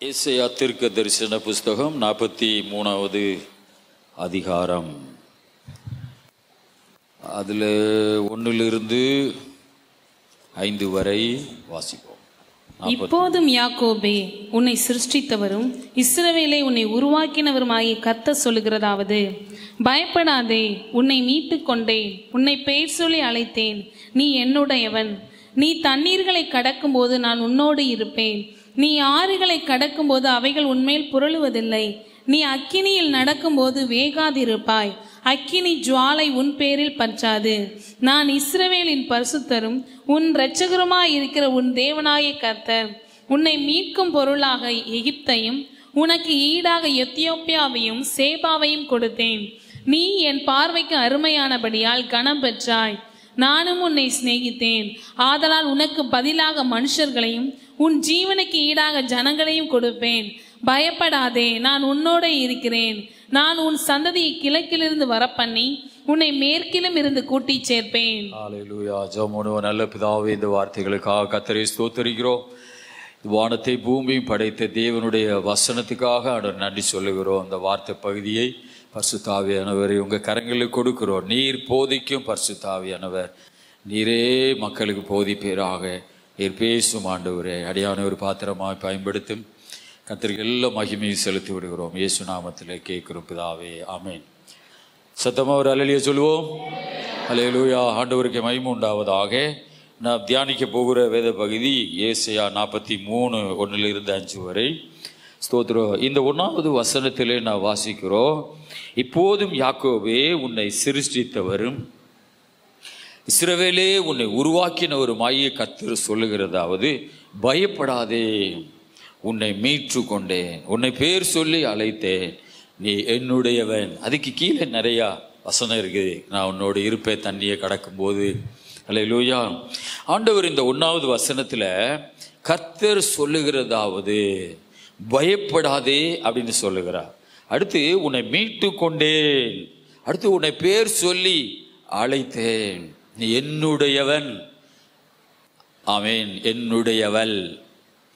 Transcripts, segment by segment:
ஏசாயா தீர்க்க தரிசன புஸ்தகம் 43வது அதிகாரம். அதில் 1 5 வரை வாசிப்போம். இப்போதும் யாக்கோபே, உன்னை சிருஷ்டித்தவரும் இஸ்ரவேலை உன்னை உருவாக்கினவருமாகிய கர்த்தர் சொல்லுகிறதாவது: பயப்படாதே, உன்னை மீட்டு கொண்டேன், உன்னை பெயர் சொல்லி அழைத்தேன், நீ என்னுடையவன். நீ தண்ணீர்களை கடக்கும்போது நான் உன்னோடு இருப்பேன், நீ ஆறுகளை கடக்கும்போது அவைகள் உன்மேல் புரளுவதில்லை. நீ அக்கினியில் நடக்கும்போது வேகாதிருப்பாய், அக்கினி ஜுவாலை உன் பேரில் பற்றாது. நான் இஸ்ரவேலின் பரிசுத்தரும் உன் இரட்சகருமாய் இருக்கிற உன் தேவனாகிய கர்த்தர். உன்னை மீட்கும் பொருளாக எகிப்தையும் உனக்கு ஈடாக எத்தியோப்பியாவையும் சேபாவையும் கொடுத்தேன். நீ என் பார்வைக்கு அருமையானபடியால் கனம் பெற்றாய். நானும் உன்னை சிநேகித்தேன், ஆதலால் உனக்கு பதிலாக மனுஷர்களையும் உன் ஜீவனுக்கு ஈடாக ஜனங்களையும் கொடுப்பேன். பயப்படாதே, நான் உன்னோட இருக்கிறேன். நான் உன் சந்ததியை கிழக்கிலிருந்து வரப்பண்ணி உன்னை மேற்கிலும் இருந்து கூட்டி சேர்ப்பேன். ஹல்லேலூயா. ஜெபம். நல்ல பிதாவே, இந்த வார்த்தைகளுக்காக கர்த்தரை ஸ்தோத்திரிக்கிறோம். வானத்தை பூமியும் படைத்த தேவனுடைய வசனத்துக்காக அவர் நன்றி சொல்லுகிறோம். அந்த வார்த்தை பகுதியை பரிசுத்த ஆவியானவரை உங்கள் கரங்களுக்கு கொடுக்கிறோம். நீர் போதிக்கும் பரிசுத்த ஆவியானவர், நீரே மக்களுக்கு போதிப்பீராக. நீர் பேசும் ஆண்டவரே, அடியான ஒரு பாத்திரமாய் பயன்படுத்தும். கர்த்தருக்கு எல்லாம் மகிமையை செலுத்தி விடுகிறோம். இயேசு நாமத்தில் கேட்கிறோம் பிதாவே, ஆமென். சத்தமாக ஒரு அல்லேலூயா சொல்லுவோம். அல்லேலூயா. ஆண்டவருக்கு மகிமை உண்டாவதாக. நான் தியானிக்க போகிற வேத பகுதி ஏசாயா 43 1 வரை. ஸ்தோத்திரம். இந்த 1வது வசனத்திலே நான் வாசிக்கிறோம்: இப்போதும் யாக்கோபே, உன்னை சிருஷ்டித்தவரும் இஸ்ரவேலே உன்னை உருவாக்கினவருமாகிய கர்த்தர் சொல்லுகிறதாவது: பயப்படாதே, உன்னை மீட்டு கொண்டேன், உன்னை பேர் சொல்லி அழைத்தேன், நீ என்னுடையவன். அதுக்கு கீழே நிறையா வசனம் இருக்குது. நான் உன்னோடு இருப்பேன் தண்ணியை கடக்கும்போது. அல்லேலூயா. ஆண்டவர் இந்த 1வது வசனத்தில் கர்த்தர் சொல்லுகிறதாவது பயப்படாதே அப்படின்னு சொல்லுகிறார். அடுத்து உன்னை மீட்டு கொண்டேன், அடுத்து உன்னை பேர் சொல்லி அழைத்தேன், நீ என்னுடையவன். ஆமென். என்னுடையவள்.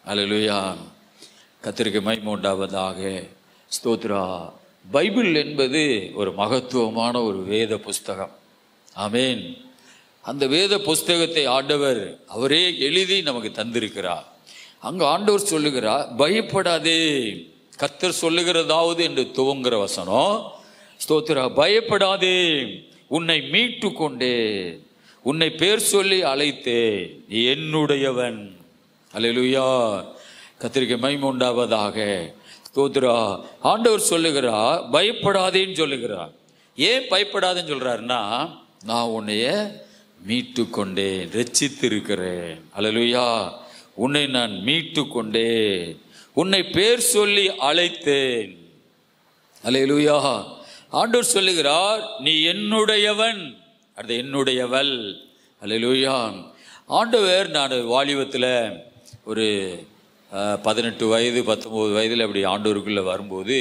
அல்லேலூயா. கர்த்தருக்கு மகிமை உண்டாவதாக. ஸ்தோத்ரா. பைபிள் என்பது ஒரு மகத்துவமான ஒரு வேத புஸ்தகம். ஆமென். அந்த வேத புஸ்தகத்தை ஆண்டவர் அவரே எழுதி நமக்கு தந்திருக்கிறார். அங்க ஆண்டவர் சொல்லுகிறார், பயப்படாதே. கர்த்தர் சொல்லுகிறதாவது என்று துவங்குற வசனம். ஸ்தோத்திரா. பயப்படாதே, உன்னை மீட்டு கொண்டேன், உன்னை பேர் சொல்லி அழைத்தேன், நீ என்னுடையவன். அல்லேலூயா. கர்த்தருக்கு மகிமை உண்டாவதாக. ஸ்தோத்திரா. ஆண்டவர் சொல்லுகிறார் பயப்படாதேன்னு சொல்லுகிறார். ஏன் பயப்படாதேன்னு சொல்றாருன்னா, நான் உன்னைய மீட்டு கொண்டேன், ரட்சித்திருக்கிறேன். அல்லேலூயா. உன்னை நான் மீட்டு கொண்டேன், உன்னை பேர் சொல்லி அழைத்தேன். அல்லேலூயா. ஆண்டவர் சொல்லுகிறார், நீ என்னுடையவன், அது என்னுடையவள். அல்லேலூயா. ஆண்டவர், நான் வாலிபத்தில் ஒரு 18 வயது 19 வயதில் அப்படி ஆண்டவருக்குள்ளே வரும்போது,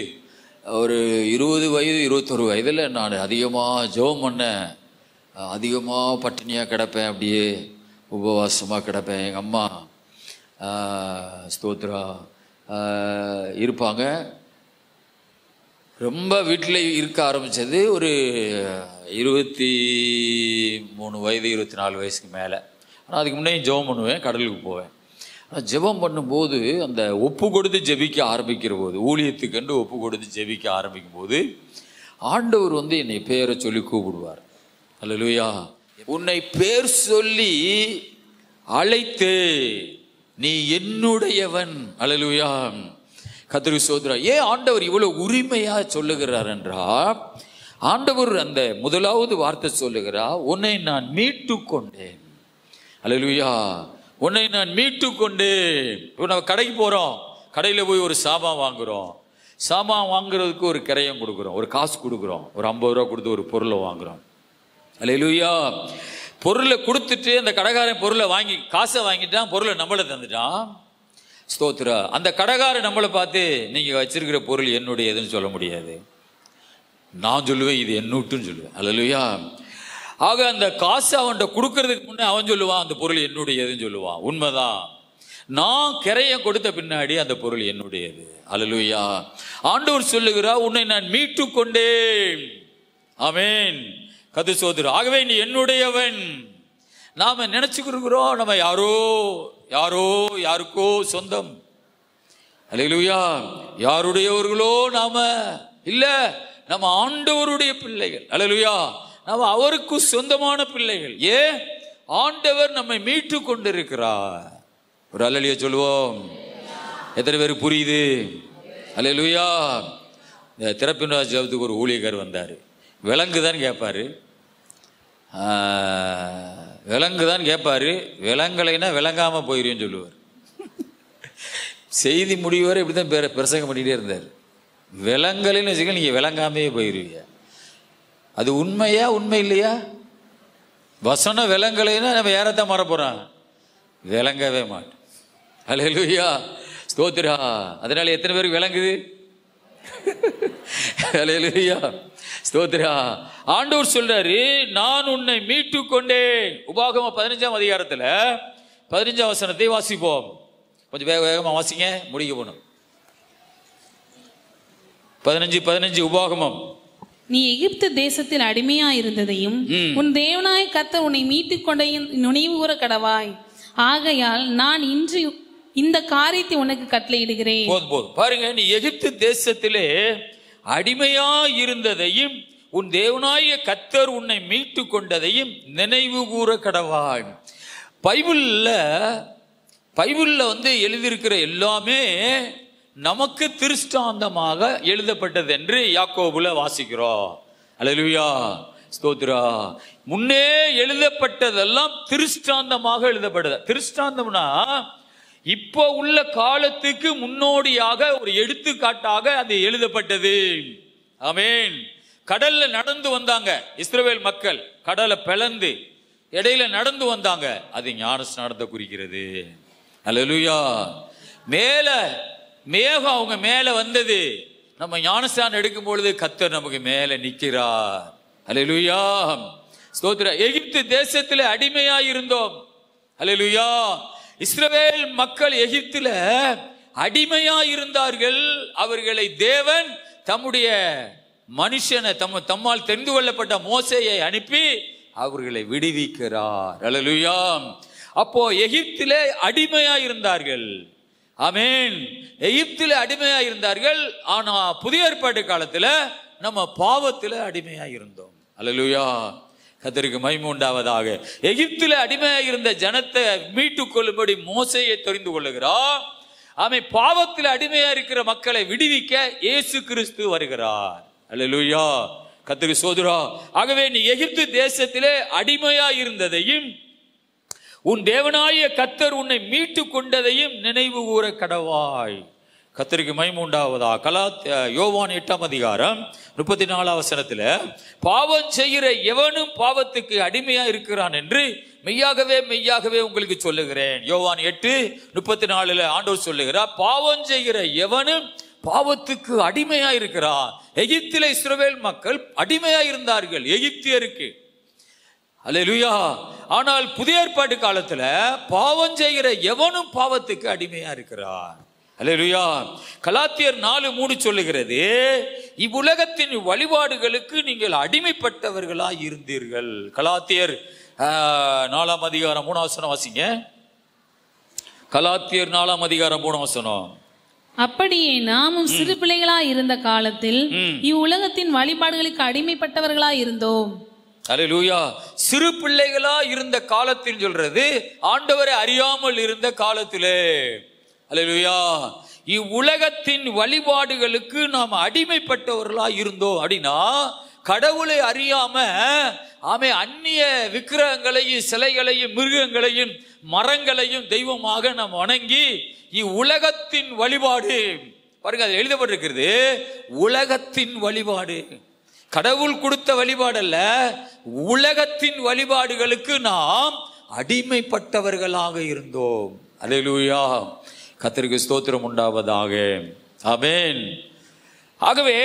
ஒரு 20 வயது 21 வயதில் நான் அதிகமாக ஜெபம் பண்ணேன், அதிகமாக பட்டினியாக கிடப்பேன், அப்படியே உபவாசமாக கிடப்பேன். எங்கள் அம்மா ஸ்தோத்ரா இருப்பாங்க. ரொம்ப வீட்டில் இருக்க ஆரம்பித்தது ஒரு 23 வயது 24 வயசுக்கு மேலே. ஆனால் அதுக்கு முன்னே ஜெபம் பண்ணுவேன், கடலுக்கு போவேன். ஆனால் ஜெபம் பண்ணும்போது, அந்த ஒப்பு கொடுத்து ஜெபிக்க ஆரம்பிக்கிற போது, ஊழியத்துக்கென்று ஒப்பு கொடுத்து ஜெபிக்க ஆரம்பிக்கும் போது, ஆண்டவர் என்னை பேரை சொல்லி கூப்பிடுவார். அல்லேலூயா. உன்னை பேர் சொல்லி அழைத்து நீ என்னுடையவன். அல்லேலூயா. கர்த்தருக்கு ஸ்தோத்திரம். ஏன் ஆண்டவர் இவ்வளவு உரிமையா சொல்லுகிறார் என்றால், ஆண்டவர் அந்த முதலாவது வார்த்தை சொல்லுகிறார், உன்னை நான் மீட்டு கொண்டேன். அல்லேலூயா. உன்னை நான் மீட்டு கொண்டேன். இப்போ நம்ம கடைக்கு போறோம், கடையில் போய் ஒரு சாமான் வாங்குறோம். சாமான் வாங்குறதுக்கு ஒரு கிரயம் கொடுக்குறோம், ஒரு காசு கொடுக்குறோம், ஒரு 50 ரூபா கொடுத்து ஒரு பொருளை வாங்குறோம். அல்லேலூயா. பொருளை கொடுத்துட்டு அந்த கடைக்காரன் பொருளை வாங்கி காசை வாங்கிட்டான், பொருளை நம்மளை தந்துட்டான். ஸ்தோத்திரா. அந்த கடைக்காரன் நம்மளை பார்த்து, நீங்க வச்சிருக்கிற பொருள் என்னுடையதுன்னு சொல்ல முடியாது. நான் சொல்லுவேன், இது என்னுட்டுன்னு சொல்லுவேன். அல்லேலூயா. ஆக அந்த காசை அவன்கிட்ட கொடுக்கறதுக்கு முன்னே அவன் சொல்லுவான், அந்த பொருள் என்னுடையதுன்னு சொல்லுவான். உண்மைதான். நான் கிரையை கொடுத்த பின்னாடி அந்த பொருள் என்னுடையது. அல்லேலூயா. ஆண்டவர் சொல்லுகிறார், உன்னை நான் மீட்டு கொண்டேன். ஆமென். கர்த்தர் ஸ்தோத்திரம். ஆகவே நீ என்னுடையவன். நாம நினைச்சுக்கிறோம் நம்ம யாருக்கோ சொந்தம். அல்லேலூயா. யாருடையவர்களோ நாம இல்ல, நம்ம ஆண்டவருடைய பிள்ளைகள். அல்லேலூயா. நம்ம அவருக்கு சொந்தமான பிள்ளைகள். ஏன்? ஆண்டவர் நம்மை மீட்டு கொண்டிருக்கிறார். ஒரு அல்லேலூயா சொல்லுவோம். எத்தனை பேருக்கு புரியுது? அல்லேலூயா. இந்த திறப்பின் ஜெபத்துக்கு ஒரு ஊழியக்கார் வந்தார். விலங்குதான் கேட்பாரு, விலங்குதான் கேட்பாரு. விலங்கலைன்னா விளங்காம போயிருன்னு சொல்லுவார். செய்தி முடிவரை இப்படிதான் பிரசங்கம் பண்ணிட்டே இருந்தார். விலங்கலைன்னு வச்சுக்க, நீங்க விளங்காமே போயிருவீங்க. அது உண்மையா உண்மை இல்லையா? வசனம் விலங்கலைன்னா நம்ம யாரத்தான் மாற போறோம்? விளங்கவே மாட்டோம். அல்லேலூயா. ஸ்தோத்திரா. அதனால எத்தனை பேருக்கு விளங்குது? அல்லேலூயா. ஸ்தோத்திரா. ஆண்டவர் சொல்றாரு, நான் உன்னை மீட்டு கொண்டேன். உபாகமம் 15ஆம் அதிகாரத்துல 15ஆம் வசனத்தை வாசிப்போம். கொஞ்சம் வேகமா வாசிங்க, முடிக்க போகணும். 15 உபாகமம். நீ எகிப்து தேசத்தில் அடிமையா இருந்ததையும் உன் தேவனாய கர்த்தர் உன்னை மீட்டுக் கொண்டையும் நினைவு கூற கடவாய். ஆகையால் நான் இன்று இந்த காரியத்தை உனக்கு கட்டளையிடுகிறேன். போதும் பாருங்க. நீ எகிப்து தேசத்திலே அடிமையா இருந்ததையும் உன் தேவனாய கர்த்தர் உன்னை மீட்டு கொண்டதையும் நினைவு கூற கடவாய். பைபிள்ல எழுதியிருக்கிற எல்லாமே நமக்கு திருஷ்டாந்தமாக எழுதப்பட்டது என்று யாக்கோபுல வாசிக்கிறோம். அல்லேலூயா. ஸ்தோத்திரா. முன்னே எழுதப்பட்டதெல்லாம் திருஷ்டாந்தமாக எழுதப்பட்டது. திருஷ்டாந்தம்னா இப்போ உள்ள காலத்துக்கு முன்னோடியாக ஒரு எடுத்துக்காட்டாக அது எழுதப்பட்டது. ஆமென். கடல்ல நடந்து வந்தாங்க இஸ்ரவேல் மக்கள். கடலை பிளந்து இடையில நடந்து வந்தாங்க. அது ஞானஸ்நானத்தை குறிக்கிறது. அல்லேலூயா. மேகம் அவங்க மேல வந்தது. நம்ம ஞானஸ்நானம் எடுக்கும் பொழுது கர்த்தர் நமக்கு மேல நிற்கிறார். அல்லேலூயா. ஸ்தோத்திரம். எகிப்து தேசத்துல அடிமையா இருந்தோம். அல்லேலூயா. இஸ்ரவேல் மக்கள் எகிப்துல அடிமையா இருந்தார்கள். அவர்களை தேவன் தம்முடைய மனுஷனை தம்மால் தெரிந்து கொள்ளப்பட்ட மோசேயை அனுப்பி அவர்களை விடுவிக்கிறார். அல்லேலூயா. அப்போ எகிப்திலே அடிமையா இருந்தார்கள். ஆமென். எகிப்திலே அடிமையா இருந்தார்கள். ஆனா புதிய ஏற்பாட்டு காலத்துல நம்ம பாவத்துல அடிமையா இருந்தோம். அல்லேலூயா. கர்த்தருக்கு மகிமை உண்டாவதாக. எகிப்திலே அடிமையா இருந்த ஜனத்தை மீட்டுக் கொள்ளும்படி மோசேயை தெரிந்து கொள்ளுகிறார். ஆமென். பாவத்தில் அடிமையா இருக்கிற மக்களை விடுவிக்க இயேசு கிறிஸ்து வருகிறார். அல்லேலூயா. கர்த்தருக்கு ஸ்தோத்திரம். ஆகவே நீ எகிப்து தேசத்திலே அடிமையா இருந்ததையும் உன் தேவனாய கர்த்தர் உன்னை மீட்டு கொண்டதையும் நினைவு கூற கடவாய். கர்த்தருக்கு மகிமை உண்டாவதாக. யோவான் 8ஆம் அதிகாரம் 34ஆம் வசனத்துல, பாவம் செய்கிற எவனும் பாவத்துக்கு அடிமையா இருக்கிறான் என்று மெய்யாகவே உங்களுக்கு சொல்லுகிறேன். யோவான் 8:34 ஆண்டவர் சொல்லுகிறார், பாவம் செய்கிற எவனும் பாவத்துக்கு அடிமையா இருக்கிறான். எகிப்திலே இஸ்ரவேல் மக்கள் அடிமையா இருந்தார்கள் எகிப்தியருக்கு. அல்லேலூயா. ஆனால் புதிய ஏற்பாட்டு காலத்துல பாவம் செய்கிற எவனும் பாவத்துக்கு அடிமையா இருக்கிறார். அல்லேலூயா. கலாத்தியர் 4:3 சொல்லுகிறது, இவ்வுலகத்தின் வழிபாடுகளுக்கு நீங்கள் அடிமைப்பட்டவர்களா இருந்தீர்கள். கலாத்தியர் 4ஆம் அதிகாரம் 3ஆம் வசனம் வாசிங்க. கலாத்தியர் 4ஆம் அதிகாரம் 3ஆம் வசனம். அப்படியே நாமும் சிறு பிள்ளைகளா இருந்த காலத்தில் இவ்வுலகத்தின் வழிபாடுகளுக்கு அடிமைப்பட்டவர்களா இருந்தோம். அல்லேலூயா. சிறு பிள்ளைகளா இருந்த காலத்தில் சொல்றது ஆண்டவரை அறியாமல் இருந்த காலத்திலே. அல்லேலூயா. இவ்வுலகத்தின் வழிபாடுகளுக்கு நாம் அடிமைப்பட்டவர்களா இருந்தோம். அப்படின்னா கடவுளை அறியாம அந்நிய விக்கிரகங்களையும் சிலைகளையும் மிருகங்களையும் மரங்களையும் தெய்வமாக நாம் வணங்கி இவ்வுலகத்தின் வழிபாடு, பாருங்க அது எழுதப்பட்டிருக்கிறது, உலகத்தின் வழிபாடு, கடவுள் கொடுத்த வழிபாடு அல்ல, உலகத்தின் வழிபாடுகளுக்கு நாம் அடிமைப்பட்டவர்களாக இருந்தோம். அல்லேலூயா. கர்த்தருக்கு ஸ்தோத்திரம் உண்டாவதாக. ஆமென். ஆகவே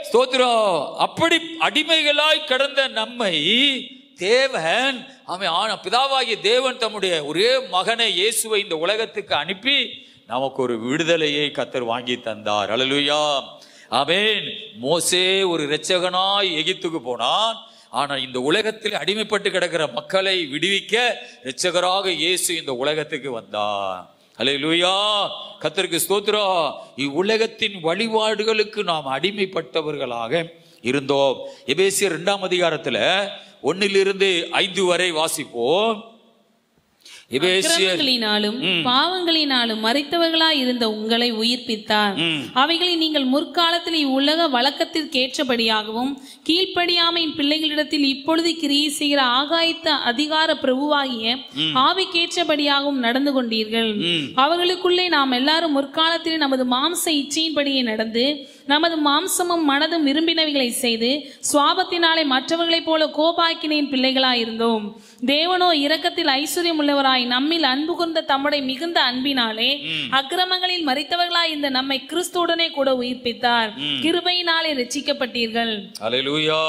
ஸ்தோத்திரம். அப்படி அடிமைகளாய் கடந்த நம்மை தேவன் பிதாவாகிய தேவன் தம்முடைய ஒரே மகனை இயேசுவை இந்த உலகத்துக்கு அனுப்பி நமக்கு ஒரு விடுதலையை கர்த்தர் வாங்கி தந்தார். அல்லேலூயா, ஆமென். மோசே ஒரு இரட்சகனாய் எகிப்துக்கு போனான். ஆனா இந்த உலகத்தில் அடிமைப்பட்டு கிடக்கிற மக்களை விடுவிக்க இரட்சகராக இயேசு இந்த உலகத்துக்கு வந்தார். அல்லேலூயா, கர்த்தருக்கு ஸ்தோத்திரம். இவ்வுலகத்தின் வழிபாடுகளுக்கு நாம் அடிமைப்பட்டவர்களாக இருந்தோம். எபேசியர் 2ஆம் அதிகாரத்துல 1-5 வரை வாசிப்போம். அக்கிரமங்களினாலும் பாவங்களினாலும் மரித்தவர்களாய் இருந்த உங்களை உயிர்ப்பித்தார். அவைகளை நீங்கள் முற்காலத்தில் இவ்வுலக வழக்கத்திற்கேற்றபடியாகவும் கீழ்ப்படியாமையின் பிள்ளைகளிடத்தில் இப்பொழுது கிரியை செய்கிற ஆகாயத்த அதிகார பிரபுவாகிய ஆவிக்கேற்றபடியாகவும் நடந்து கொண்டீர்கள். அவர்களுக்குள்ளே நாம் எல்லாரும் முற்காலத்தில் நமது மாம்ச இச்சையின்படியே நடந்து நமது மாம்சமும் மனதும் விரும்பினவைகளை செய்து சுவாபத்தினாலே மற்றவர்களைப் போல கோபாக்கினின் பிள்ளைகளாயிருந்தோம். தேவனோ இரக்கத்தில் ஐஸ்வர்யம் உள்ளவராய் நம்மில் அன்பு கொண்ட தம்முடைய மிகுந்த அன்பினாலே அக்கிரமங்களில் மரித்தவர்களாய் இந்த நம்மை கிறிஸ்துவுடனே கூட உயிர்ப்பித்தார். கிருபையினாலே ரட்சிக்கப்பட்டீர்கள். அல்லேலூயா.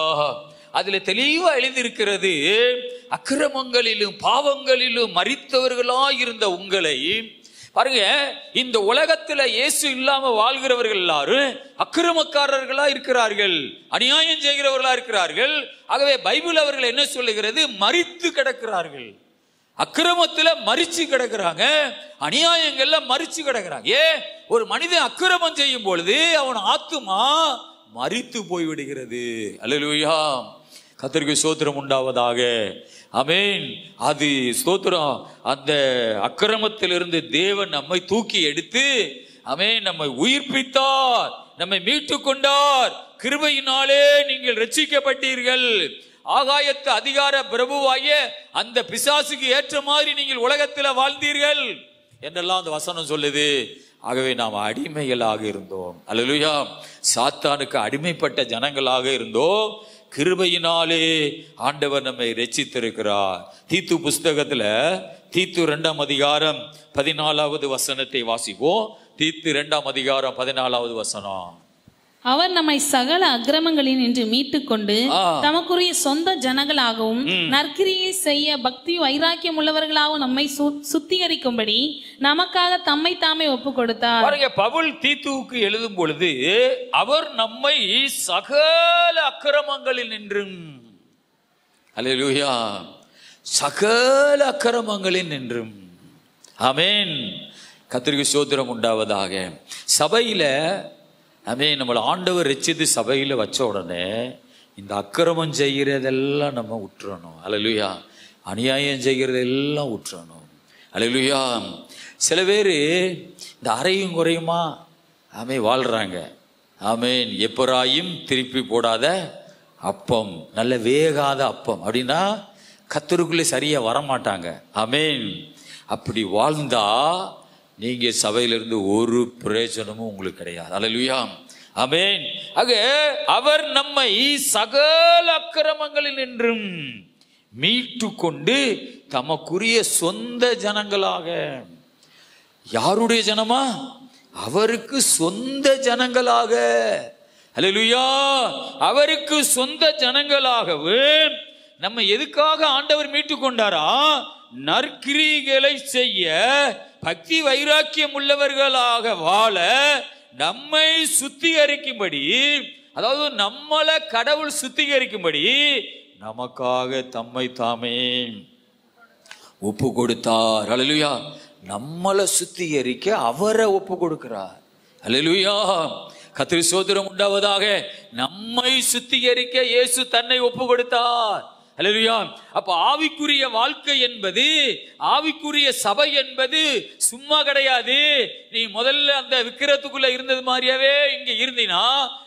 அதுல தெளிவா எழுதியிருக்கிறது, அக்கிரமங்களிலும் பாவங்களிலும் மரித்தவர்களாய் இருந்த உங்களை பாருங்க. இந்த உலகத்துல இயேசு இல்லாம வாழ்கிறவர்கள் எல்லாரும் அக்கிரமக்காரர்களா இருக்கிறார்கள், அநியாயம் செய்கிறவர்களா இருக்கிறார்கள். ஆகவே பைபிள் அவர்கள் என்ன சொல்லுகிறது? மரித்து கிடக்கிறார்கள். அக்கிரமத்துல மரிச்சு கிடக்கிறாங்க, அநியாயங்கள்ல மரிச்சு கிடக்கிறாங்க. ஒரு மனிதன் அக்கிரமம் செய்யும் பொழுது அவன் ஆத்துமா மரித்து போய்விடுகிறது. அல்லேலூயா, கர்த்தருக்கு ஸ்தோத்திரம் உண்டாவதாக. ஆமென். அது ஸ்தோத்திரம். அந்த அக்கிரமத்திலிருந்து தேவன் நம்மை தூக்கி எடுத்து ஆமென் நம்மை உயிர்ப்பித்தார், நம்மை மீட்டு கொண்டார். கிருபையினாலே நீங்கள் ரட்சிக்கப்பட்டீர்கள். ஆகாயத்து அதிகார பிரபுவாகிய அந்த பிசாசுக்கு ஏற்ற மாதிரி நீங்கள் உலகத்தில் வாழ்ந்தீர்கள் என்றெல்லாம் அந்த வசனம் சொல்லுது. ஆகவே நாம் அடிமைகளாக இருந்தோம். அல்லேலூயா, சாத்தானுக்கு அடிமைப்பட்ட ஜனங்களாக இருந்தோம். கிருபையினாலே ஆண்டவர் நம்மை ரட்சித்திருக்கிறார். தீத்து புஸ்தகத்துல தீத்து 2ஆம் அதிகாரம் 14வது வசனத்தை வாசிப்போம். தீத்து 2ஆம் அதிகாரம் 14வது வசனம். அவர் நம்மை சகல அக்கிரமங்களில் நின்று மீட்டுக் கொண்டு தமக்குரிய சொந்த ஜனங்களாகவும் நற்கிரியை செய்ய பக்தி வைராக்கியம் உள்ளவர்களாகவும் நம்மை சுத்திகரிக்கும்படி நமக்காக தம்மை தாமே ஒப்பு கொடுத்தார். பாருங்க, பவுல் தீத்துவுக்கு எழுதும் பொழுது அவர் நம்மை சகல அக்கிரமங்களில் நின்றும், அல்லேலூயா, சகல அக்கிரமங்களில் நின்றும், ஆமென், கர்த்தருக்கு ஸ்தோத்திரம் உண்டாவதாக. சபையில ஆமென், நம்மளை ஆண்டவர் ரட்சித்து சபையில் வச்ச உடனே இந்த அக்கிரமம் செய்கிறதெல்லாம் நம்ம விட்டுறணும். அல்லேலூயா, அநியாயம் செய்கிறதெல்லாம் விட்டுறணும். அல்லேலூயா. சில பேர் இந்த அறையும் குறையுமா ஆமென் வாழ்கிறாங்க. ஆமென். எப்பராயும் திருப்பி போடாத அப்பம், நல்ல வேகாத அப்பம் அப்படின்னா கர்த்தருக்குள்ளே சரியாக வரமாட்டாங்க. ஆமென். அப்படி வாழ்ந்தா நீங்க சபையிலிருந்து ஒரு பிரயோஜனமும் உங்களுக்கு கிடையாது. அல்லேலூயா, ஆமென். ஆக அவர் நம்மை சகல அக்கிரமங்களில் நின்றும் மீட்டு கொண்டு தமக்குரிய சொந்த ஜனங்களாக, யாருடைய ஜனமா? அவருக்கு சொந்த ஜனங்களாக. அல்லேலூயா, அவருக்கு சொந்த ஜனங்களாகவே நம்ம எதுக்காக ஆண்டவர் மீட்டு கொண்டாரா? நற்கிரிகளை செய்ய பக்தி வைராக்கியம் உள்ளவர்களாக வாழ நம்மை சுத்திகரிக்கும்படி, அதாவது நம்மளை கடவுள் சுத்திகரிக்கும்படி நமக்காக தம்மை தாமே ஒப்பு கொடுத்தார். அல்லேலூயா, நம்மளை சுத்திகரிக்க அவரை ஒப்பு கொடுக்கிறார். அல்லேலூயா, கர்த்தருக்கு ஸ்தோத்திரம் உண்டாவதாக. நம்மை சுத்திகரிக்க இயேசு தன்னை ஒப்பு கொடுத்தார். அல்லேலூயா. அப்ப ஆவிக்குரிய வாழ்க்கை என்பது, ஆவிக்குரிய சபை என்பது சும்மா கிடையாது. நீ முதல்ல அந்த விக்கிரத்துக்குள்ள இருந்தது மாதிரியாவே இங்க இருந்தினா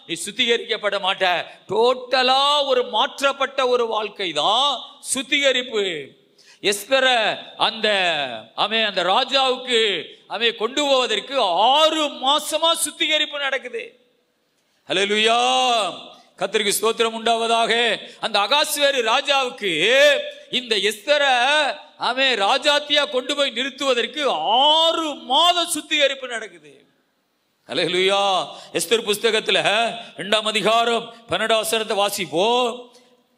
நீ சுத்திகரிக்கப்பட மாட்ட. டோட்டலா ஒரு மாற்றப்பட்ட ஒரு வாழ்க்கை தான் சுத்திகரிப்பு. எஸ்தர அந்த அந்த ராஜாவுக்கு கொண்டு போவதற்கு 6 மாசமா சுத்திகரிப்பு நடக்குது. அல்லேலூயா, கர்த்தருக்கு ஸ்தோத்திரம் உண்டாவதாக. அந்த அகாஸ்வேரு ராஜாவுக்கு இந்த எஸ்தரை ராஜாத்தியா கொண்டு போய் நிறுத்துவதற்கு 6 மாத சுத்திகரிப்பு நடக்குது. அல்லேலூயா. எஸ்தர் புஸ்தகத்துல 2ஆம் அதிகாரம் 12வது வசனத்தை வாசிப்போம்.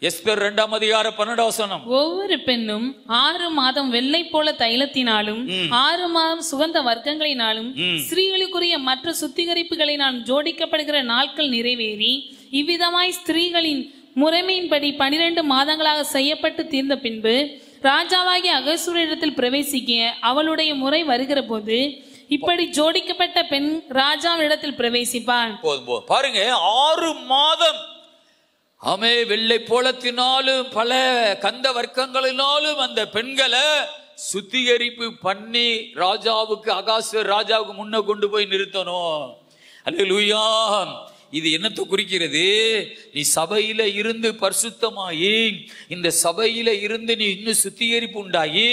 எஸ்தர் 2:12. ஒவ்வொரு பெண்ணும் 6 மாதம் வெள்ளை போல தைலத்தினாலும் 6 மாதம் சுகந்த வர்க்கங்களினாலும் ஸ்திரீகளுக்குரிய மற்ற சுத்திகரிப்புகளினாலும் ஜோடிக்கப்படுகிற நாட்கள் நிறைவேறி இவ்விதமாய் ஸ்திரீகளின் முறைமையின்படி 12 மாதங்களாக செய்யப்பட்டு தீர்ந்த பின்பு ராஜாவாகிய அகஸ்வேருவிடத்தில் பிரவேசிக்க அவளுடைய முறை வருகிற போது இப்படி ஜோடிக்கப்பட்ட பெண் ராஜாவிடத்தில் பிரவேசிப்பான். பாருங்க, 6 மாதம் ஆமே வெள்ளை போலத்தினாலும் பல கந்த வர்க்கங்களினாலும் அந்த பெண்களை சுத்திகரிப்பு பண்ணி ராஜாவுக்கு அகாஸ்வேரு ராஜாவுக்கு முன்ன கொண்டு போய் நிறுத்தணும். அல்லேலூயா. இது என்னத்தை குறிக்கிறது? நீ சபையில இருந்து பரிசுத்தமாயி, இந்த சபையில இருந்து நீ இன்னும் சுத்திகரிப்பு உண்டாகி,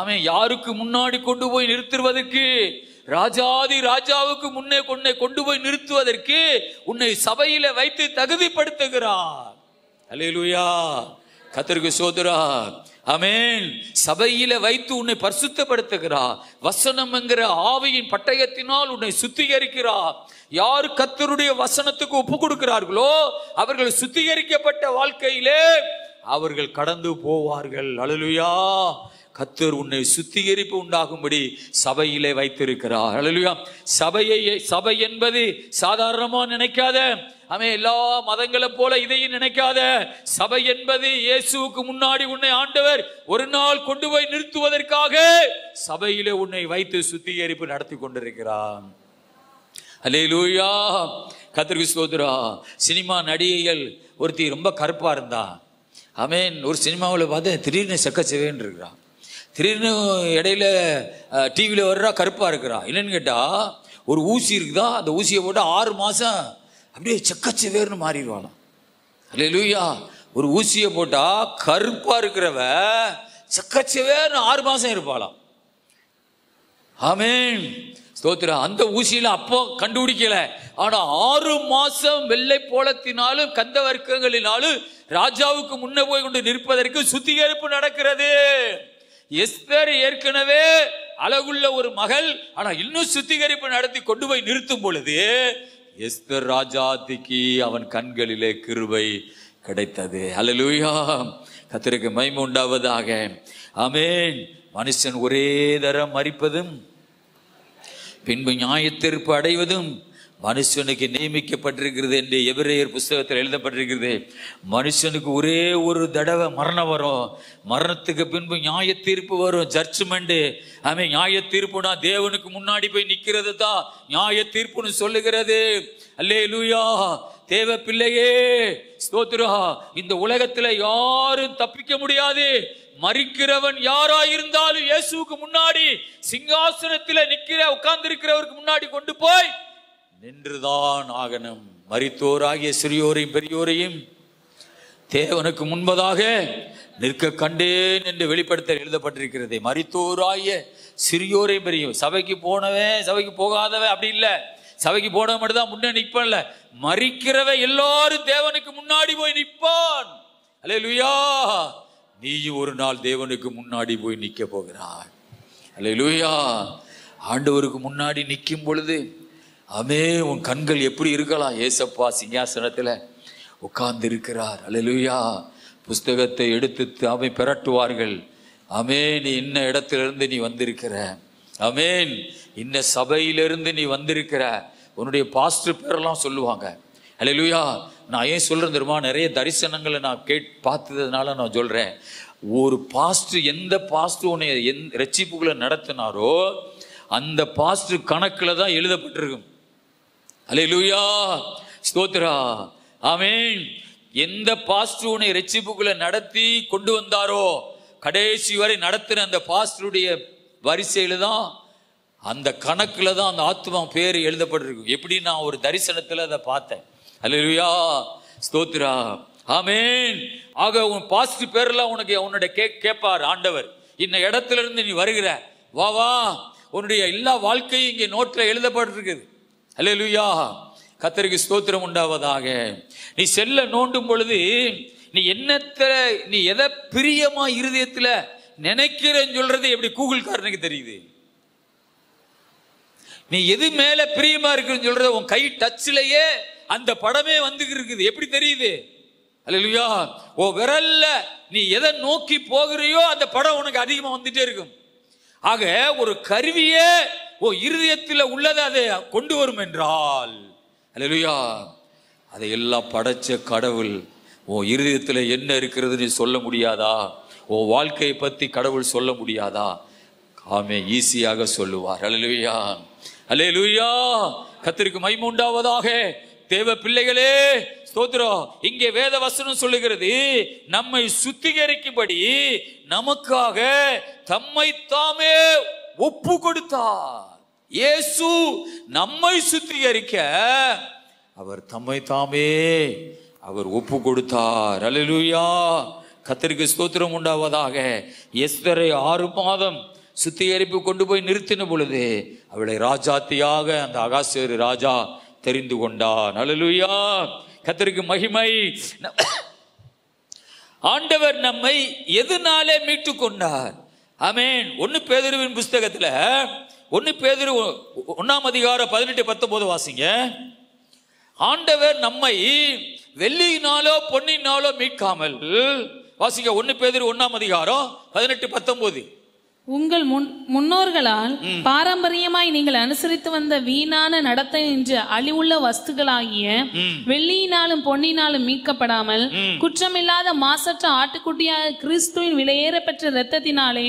அவன் யாருக்கு முன்னாடி கொண்டு போய் நிறுத்துவதற்கு, ராஜாதி ராஜாவுக்கு முன்னே கொண்டு போய் நிறுத்துவதற்கு உன்னை சபையில வைத்து தகுதிப்படுத்துகிறார். அல்லேலூயா. கர்த்தருக்கு ஸ்தோத்திரம். ஆமென். சபையில வைத்து உன்னை பரிசுத்தப்படுத்துகிறார். வசனம் என்கிற ஆவியின் பட்டயத்தினால் உன்னை சுத்திகரிக்கிறார். யார் கர்த்தருடைய வசனத்துக்கு ஒப்பு கொடுக்கிறார்களோ அவர்கள் சுத்திகரிக்கப்பட்ட வாழ்க்கையிலே அவர்கள் கடந்து போவார்கள். அல்லேலூயா. கர்த்தர் உன்னை சுத்திகரிப்பு உண்டாகும்படி சபையிலே வைத்திருக்கிறார். அல்லேலூயா. சபை என்பது சாதாரணமா நினைக்காத, அவன் எல்லா மதங்களை போல இதையும் நினைக்காத. சபை என்பது இயேசுவுக்கு முன்னாடி உன்னை ஆண்டவர் ஒரு நாள் கொண்டு போய் நிறுத்துவதற்காக சபையிலே உன்னை வைத்து சுத்திகரிப்பு நடத்தி கொண்டிருக்கிறான். அல்லேலூயா. கர்த்தருக்கு ஸ்தோத்திரம். சினிமா நடிகைகள் ஒருத்தி ரொம்ப கருப்பா இருந்தா. ஆமென். ஒரு சினிமாவில் பார்த்து திடீர்னு செக்கச்சவேன்னு இருக்கிறான். திடீர்னு இடையில டிவியில் வர்றா கருப்பா இருக்கிறா. என்னன்னு கேட்டா, ஒரு ஊசி இருக்குதா, அந்த ஊசியை போட்டு 6 மாசம் அப்படியே செக்கச்சவேர்னு மாறிடுவாளாம். அல்லேலூயா. ஒரு ஊசியை போட்டா கருப்பா இருக்கிறவ செக்கச்சவேர்னு 6 மாசம் இருப்பாளாம். ஆமென். ஸ்தோத்திரம். அந்த ஊசியில அப்போ கண்டுபிடிக்கல, ஆனா 6 மாசம் வெள்ளை போலத்தினாலும் கந்த வர்க்கங்களினாலும் ராஜாவுக்கு முன்ன போய் கொண்டு நிற்பதற்கு சுத்திகரிப்பு நடக்கிறது. எஸ்தர் ஏற்கனவே அழகுள்ள ஒரு மகள், ஆனா இன்னும் சுத்திகரிப்பு நடத்தி கொண்டு போய் நிறுத்தும் பொழுது எஸ்தர் ராஜாத்திக்கு அவன் கண்களிலே கிருபை கிடைத்தது. அல்லேலூயா. கர்த்தருக்கு மகிமை உண்டாவதாக. ஆமென். மனுஷன் ஒரே தரம் மரிப்பதும் பின்பு நியாயத்தீர்ப்பு அடைவதும் மனுஷனுக்கு நியமிக்கப்பட்டிருக்கிறது என்று எபிரேயர் புஸ்தகத்தில் எழுதப்பட்டிருக்கிறது. மனுஷனுக்கு ஒரே ஒரு தடவை மரணம் வரும், மரணத்துக்கு பின்பு நியாய தீர்ப்பு வரும், ஜட்ஜ்மெண்ட். ஆமே. நியாய தீர்ப்புனா தேவனுக்கு முன்னாடி போய் நிக்கிறது தான் நியாய தீர்ப்புன்னு சொல்லுகிறது. அல்லேலூயா. தேவ பிள்ளையே ஸ்தோத்திரம். இந்த உலகத்துல யாரும் தப்பிக்க முடியாது. மரிக்கிறவன் யாராயிருந்தாலும் இயேசுவுக்கு முன்னாடி சிங்காசனத்தில் உட்கார்ந்து இருக்கிறவருக்கு முன்னாடி கொண்டு போய் நின்றுதான் ஆகணும். மரித்தோராகிய சிறியோரையும் பெரியோரையும் தேவனுக்கு முன்பதாக நிற்க கண்டேன் என்று வெளிப்படுத்த எழுதப்பட்டிருக்கிறது. மரித்தோராகிய சிறியோரையும் பெரியோர். சபைக்கு போனவன் சபைக்கு போகாதவன் அப்படி இல்லை. சபைக்கு போனவன் மட்டும்தான் முன்னே நிற்பான்ல. மரிக்கிறவ எல்லாரும் தேவனுக்கு முன்னாடி போய் நிற்பான். அல்லேலூயா. நீயும் ஒரு நாள் தேவனுக்கு முன்னாடி போய் நிற்க போகிறாய். அல்லேலூயா. ஆண்டவருக்கு முன்னாடி நிற்கும் பொழுது ஆமே உன் கண்கள் எப்படி இருக்கலாம்? ஏசப்பா சிங்காசனத்தில் உட்கார்ந்து இருக்கிறார். அல்லேலூயா. புஸ்தகத்தை எடுத்து அவை பெரட்டுவார்கள். ஆமே, நீ இன்ன இடத்திலிருந்து நீ வந்திருக்கிற, ஆமேன், இன்ன சபையிலிருந்து நீ வந்திருக்கிற. உன்னுடைய பாஸ்டர் பேரெல்லாம் சொல்லுவாங்க. அல்லேலூயா. நான் ஏன் சொல்றேன் தெரியுமா? நிறைய தரிசனங்களை நான் பார்த்ததுனால நான் சொல்றேன். ஒரு பாஸ்டர், எந்த பாஸ்டர் உன்னை ரட்சிப்புகளை நடத்தினாரோ அந்த பாஸ்டர் கணக்கில் தான் எழுதப்பட்டிருக்கும். அல்லேலூயா. ஸ்தோத்திரா. ஆமென். எந்த பாஸ்டர் உன்னை ரட்சிப்புகளை நடத்தி கொண்டு வந்தாரோ கடைசி வரை நடத்தின அந்த பாஸ்டருடைய வரிசையில தான், அந்த கணக்குல தான் அந்த ஆத்மா பேர் எழுதப்பட்டிருக்கு. எப்படி நான் ஒரு தரிசனத்துல அதை பார்த்தேன். அல்லேலூயா. ஸ்தோத்திரா. ஆமென். ஆக உன் பாஸ்டர் பேர்லாம் உனக்கு உன்னுடைய கேட்பார் ஆண்டவர். இந்த இடத்துல இருந்து நீ வருகிற, வா வா, உன்னுடைய எல்லா வாழ்க்கையும் இங்கே நோட்டில் எழுதப்பட்டிருக்குது. அல்லேலூயா. கர்த்தருக்கு ஸ்தோத்திரம் உண்டாவதாக. நீ செல்ல நோண்டும் பொழுது நீ நீ எதை பிரியமா இருதயத்துல நினைக்கிறேன்னு சொல்றது எப்படி கூகுள் காரனுக்கு தெரியுது? நீ எது மேல பிரியமா இருக்குன்னு சொல்றது உன் கை டச்சிலேயே அந்த படமே வந்து இருக்குது. எப்படி தெரியுது? அல்லேலூயா. ஓ விரல்ல நீ எதை நோக்கி போகிறியோ அந்த படம் உனக்கு அதிகமா வந்துட்டே இருக்கும். ஆக ஒரு கருவியே ஓ இருதயத்தில் உள்ளதை அதை கொண்டு வரும் என்றால், அல்லேலூயா, அதை எல்லாம் படைச்ச கடவுள் ஓ இருதயத்தில் என்ன இருக்கிறது நீ சொல்ல முடியாதா? ஓ வாழ்க்கையை பத்தி கடவுள் சொல்ல முடியாதா? ஆமே, ஈஸியாக சொல்லுவார். அல்லேலூயா, அல்லேலூயா. கர்த்தருக்கு மகிமை உண்டாவதாக. தேவ பிள்ளைகளே ஸ்தோத்திரம். இங்கே வேத வசனம் சொல்லுகிறது, நம்மை சுத்திகரிக்கும்படி நமக்காக தம்மை தாமே ஒப்பு கொடுத்தார். இயேசு நம்மை சுத்திகரிக்க அவர் தம்மை தாமே அவர் ஒப்பு கொடுத்தார். அல்லேலூயா, கர்த்தருக்கு ஸ்தோத்திரம் உண்டாவதாக. எஸ்தரை 6 மாதம் சுத்திகரிப்பு கொண்டு போய் நிறுத்தின பொழுது அவளை ராஜாத்தியாக அந்த அகாஸ்வேரு ராஜா தெரிந்து கொண்டான். அல்லேலூயா, கர்த்தருக்கு மகிமை. ஆண்டவர் நம்மை எதனாலே மீட்டு கொண்டார்? ஆமென். 1 பேதுருவின் புஸ்தகத்துல 1 பேதுரு 1ஆம் அதிகாரம் 18-19 வாசிங்க. ஆண்டவர் நம்மை வெள்ளியினாலோ பொன்னினாலோ மீட்காமல், வாசிங்க 1 பேதுரு 1ஆம் அதிகாரம் 18-19. உங்கள் முன்னோர்களால் பாரம்பரியமாய் நீங்கள் அனுசரித்து வந்த வீணான நடத்தை என்ற அழிவுள்ள வஸ்துகளாகிய வெள்ளியினாலும் பொன்னினாலும் மீட்கப்படாமல் குற்றமில்லாத மாசற்ற ஆட்டுக்குட்டியாக கிறிஸ்துவின் விலையேறப்பெற்ற இரத்தத்தினாலே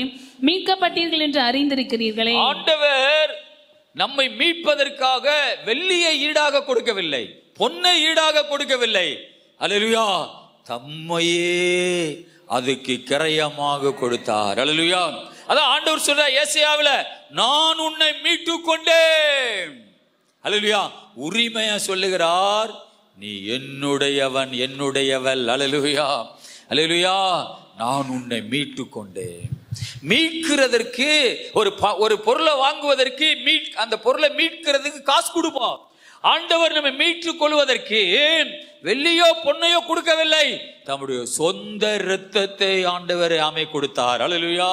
மீட்கப்பட்டீர்கள் என்று அறிந்திருக்கிறீர்களே. ஆண்டவர் நம்மை மீட்பதற்காக வெள்ளியை ஈடாக கொடுக்கவில்லை, பொன்னை ஈடாக கொடுக்கவில்லை. அல்லேலூயா, தம்மையே அதுக்கு கிரயமாக கொடுத்தார். அல்லேலூயா. அதான் ஆண்டவர் சொல்ற ஏசாயாவுல, நான் உன்னை மீட்டு கொண்டேன். அல்லேலூயா, உரிமையா சொல்லுகிறார், நீ என்னுடையவன் என்னுடையவள். அல்லேலூயா, அல்லேலூயா, நான் உன்னை மீட்டு கொண்டேன். மீட்கிறதற்கு ஒரு பொருளை வாங்குவதற்கு அந்த பொருளை மீட்கிறதுக்கு காசு கொடுப்போம். ஆண்டவர் நம்ம மீட்டுக் கொள்வதற்கு வெள்ளியோ பொன்னையோ கொடுக்கவில்லை, தம்முடைய சொந்த இரத்தத்தை ஆண்டவர் ஆமை கொடுத்தார். அல்லேலூயா,